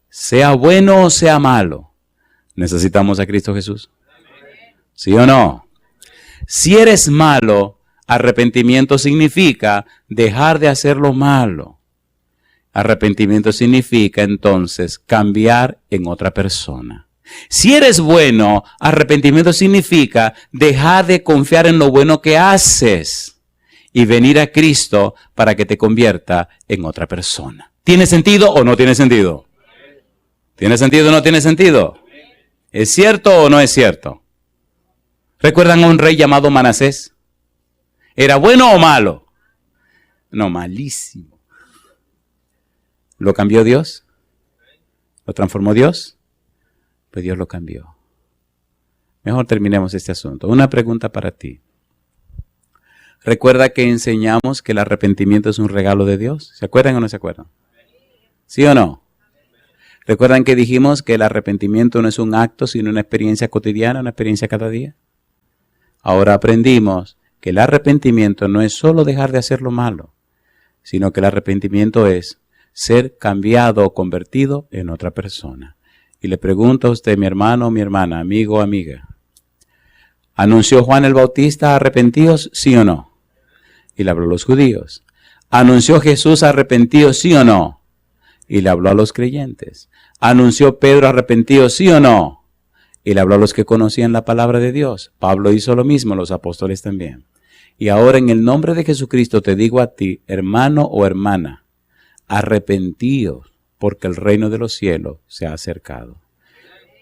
sea bueno o sea malo, ¿necesitamos a Cristo Jesús? ¿Sí o no? Si eres malo, arrepentimiento significa dejar de hacer lo malo. Arrepentimiento significa entonces cambiar en otra persona. Si eres bueno, arrepentimiento significa dejar de confiar en lo bueno que haces y venir a Cristo para que te convierta en otra persona. ¿Tiene sentido o no tiene sentido? ¿Tiene sentido o no tiene sentido? ¿Es cierto o no es cierto? ¿Recuerdan a un rey llamado Manasés? ¿Era bueno o malo? No, malísimo. ¿Lo cambió Dios? ¿Lo transformó Dios? Pues Dios lo cambió. Mejor terminemos este asunto. Una pregunta para ti. ¿Recuerda que enseñamos que el arrepentimiento es un regalo de Dios? ¿Se acuerdan o no se acuerdan? ¿Sí o no? ¿Recuerdan que dijimos que el arrepentimiento no es un acto, sino una experiencia cotidiana, una experiencia cada día? Ahora aprendimos que el arrepentimiento no es solo dejar de hacer lo malo, sino que el arrepentimiento es ser cambiado o convertido en otra persona. Y le pregunto a usted, mi hermano o mi hermana, amigo o amiga, ¿anunció Juan el Bautista arrepentidos, sí o no? Y le habló a los judíos. ¿Anunció Jesús arrepentidos, sí o no? Y le habló a los creyentes. ¿Anunció Pedro arrepentidos, sí o no? Y le habló a los que conocían la palabra de Dios. Pablo hizo lo mismo, los apóstoles también. Y ahora en el nombre de Jesucristo te digo a ti, hermano o hermana, arrepentíos, porque el reino de los cielos se ha acercado.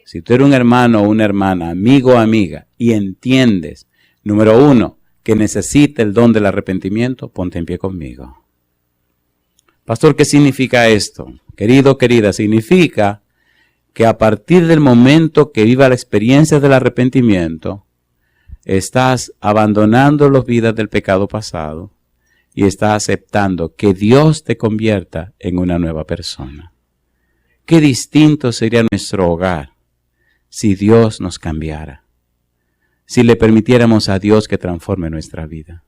Si tú eres un hermano o una hermana, amigo o amiga, y entiendes, número 1, que necesita el don del arrepentimiento, ponte en pie conmigo. Pastor, ¿qué significa esto? Querido, querida, significa que a partir del momento que viva la experiencia del arrepentimiento, estás abandonando las vidas del pecado pasado y está aceptando que Dios te convierta en una nueva persona. Qué distinto sería nuestro hogar si Dios nos cambiara, si le permitiéramos a Dios que transforme nuestra vida.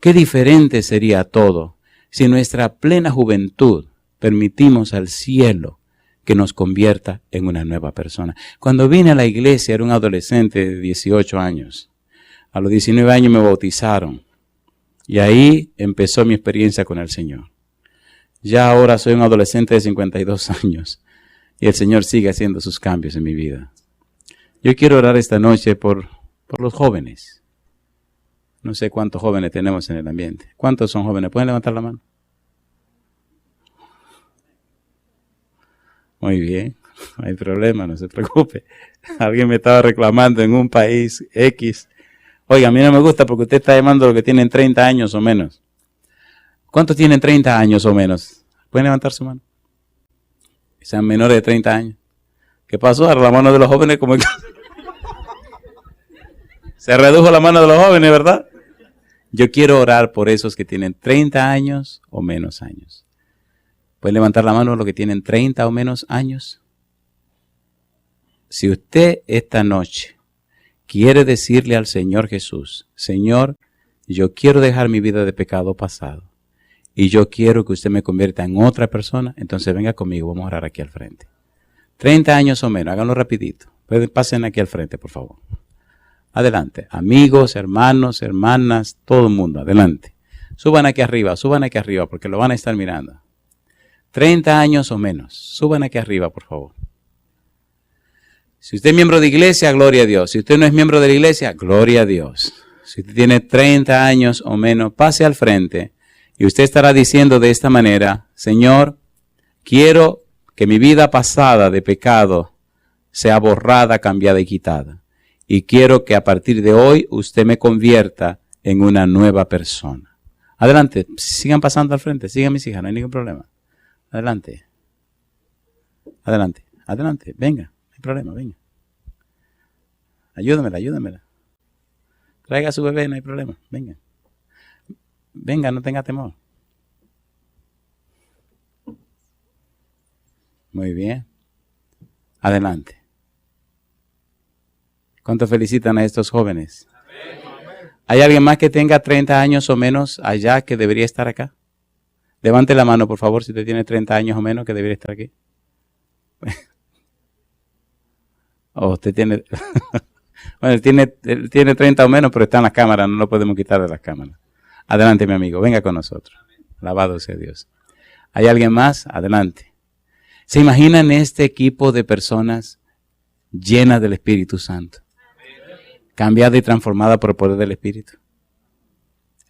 Qué diferente sería todo si en nuestra plena juventud permitimos al cielo que nos convierta en una nueva persona. Cuando vine a la iglesia era un adolescente de 18 años. A los 19 años me bautizaron y ahí empezó mi experiencia con el Señor. Ya ahora soy un adolescente de 52 años y el Señor sigue haciendo sus cambios en mi vida. Yo quiero orar esta noche por los jóvenes. No sé cuántos jóvenes tenemos en el ambiente. ¿Cuántos son jóvenes? ¿Pueden levantar la mano? Muy bien, no hay problema, no se preocupe. Alguien me estaba reclamando en un país X. Oiga, a mí no me gusta porque usted está llamando a los que tienen 30 años o menos. ¿Cuántos tienen 30 años o menos? ¿Pueden levantar su mano? Que sean menores de 30 años. ¿Qué pasó? Ahora la mano de los jóvenes como que... Se redujo la mano de los jóvenes, ¿verdad? Yo quiero orar por esos que tienen 30 años o menos años. ¿Pueden levantar la mano los que tienen 30 o menos años? Si usted esta noche quiere decirle al Señor Jesús, Señor, yo quiero dejar mi vida de pecado pasado y yo quiero que usted me convierta en otra persona, entonces venga conmigo, vamos a orar aquí al frente. 30 años o menos, háganlo rapidito. Pasen aquí al frente, por favor. Adelante, amigos, hermanos, hermanas, todo el mundo, adelante. Suban aquí arriba, porque lo van a estar mirando. 30 años o menos, suban aquí arriba, por favor. Si usted es miembro de iglesia, gloria a Dios. Si usted no es miembro de la iglesia, gloria a Dios. Si usted tiene 30 años o menos, pase al frente y usted estará diciendo de esta manera, Señor, quiero que mi vida pasada de pecado sea borrada, cambiada y quitada. Y quiero que a partir de hoy usted me convierta en una nueva persona. Adelante, sigan pasando al frente, sigan mis hijas, no hay ningún problema. Adelante, venga, no hay problema, venga. Ayúdamela. Traiga a su bebé, no hay problema, venga. Venga, no tenga temor. Muy bien. Adelante. ¿Cuánto felicitan a estos jóvenes? ¿Hay alguien más que tenga 30 años o menos allá que debería estar acá? Levante la mano, por favor, si usted tiene 30 años o menos que debería estar aquí. O usted tiene... Bueno, él tiene 30 o menos, pero está en las cámaras, no lo podemos quitar de las cámaras. Adelante, mi amigo, venga con nosotros. Alabado sea Dios. ¿Hay alguien más? Adelante. ¿Se imaginan este equipo de personas llenas del Espíritu Santo? Cambiada y transformada por el poder del Espíritu.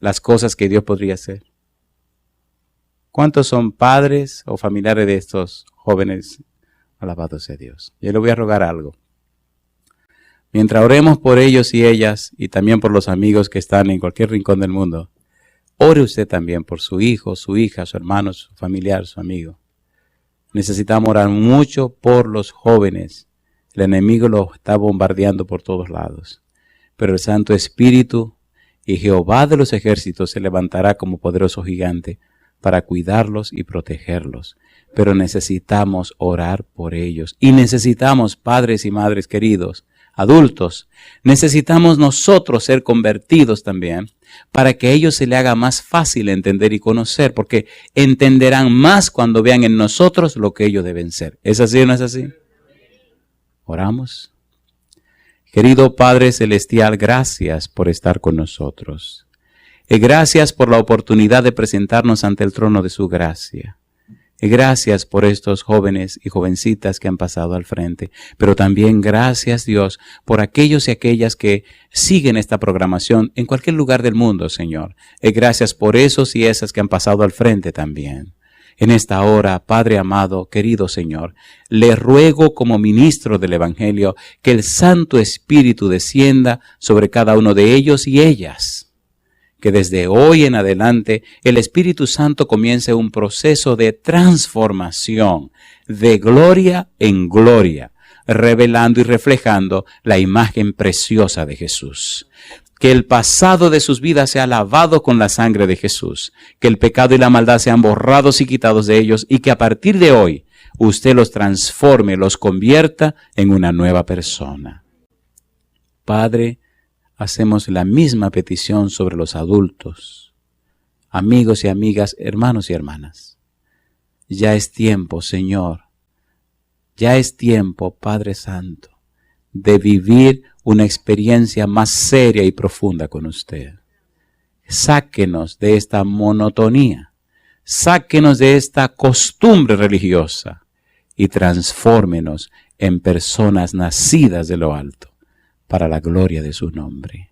Las cosas que Dios podría hacer. ¿Cuántos son padres o familiares de estos jóvenes? Alabado sea Dios. Yo le voy a rogar algo. Mientras oremos por ellos y ellas, y también por los amigos que están en cualquier rincón del mundo, ore usted también por su hijo, su hija, su hermano, su familiar, su amigo. Necesitamos orar mucho por los jóvenes. El enemigo los está bombardeando por todos lados. Pero el Santo Espíritu y Jehová de los ejércitos se levantará como poderoso gigante para cuidarlos y protegerlos. Pero necesitamos orar por ellos. Y necesitamos, padres y madres queridos, adultos, necesitamos nosotros ser convertidos también para que a ellos se les haga más fácil entender y conocer, porque entenderán más cuando vean en nosotros lo que ellos deben ser. ¿Es así o no es así? Oramos. Querido Padre Celestial, gracias por estar con nosotros. Y gracias por la oportunidad de presentarnos ante el trono de su gracia. Y gracias por estos jóvenes y jovencitas que han pasado al frente. Pero también gracias, Dios, por aquellos y aquellas que siguen esta programación en cualquier lugar del mundo, Señor. Y gracias por esos y esas que han pasado al frente también. En esta hora, Padre amado, querido Señor, le ruego como ministro del Evangelio que el Santo Espíritu descienda sobre cada uno de ellos y ellas. Que desde hoy en adelante el Espíritu Santo comience un proceso de transformación, de gloria en gloria, revelando y reflejando la imagen preciosa de Jesús. Que el pasado de sus vidas sea lavado con la sangre de Jesús. Que el pecado y la maldad sean borrados y quitados de ellos. Y que a partir de hoy usted los transforme, los convierta en una nueva persona. Padre, hacemos la misma petición sobre los adultos, amigos y amigas, hermanos y hermanas. Ya es tiempo, Señor, ya es tiempo, Padre Santo, de vivir una experiencia más seria y profunda con usted. Sáquenos de esta monotonía, sáquenos de esta costumbre religiosa y transfórmenos en personas nacidas de lo alto para la gloria de su nombre.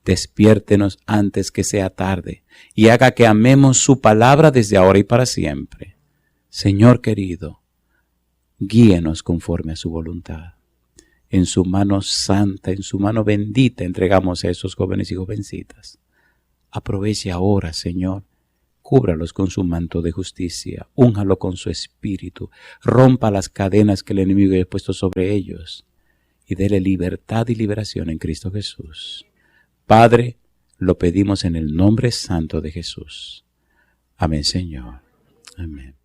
Despiértenos antes que sea tarde y haga que amemos su palabra desde ahora y para siempre. Señor querido, guíenos conforme a su voluntad. En su mano santa, en su mano bendita entregamos a esos jóvenes y jovencitas. Aproveche ahora, Señor, cúbralos con su manto de justicia, únjalo con su espíritu, rompa las cadenas que el enemigo ha puesto sobre ellos y dele libertad y liberación en Cristo Jesús. Padre, lo pedimos en el nombre santo de Jesús. Amén, Señor. Amén.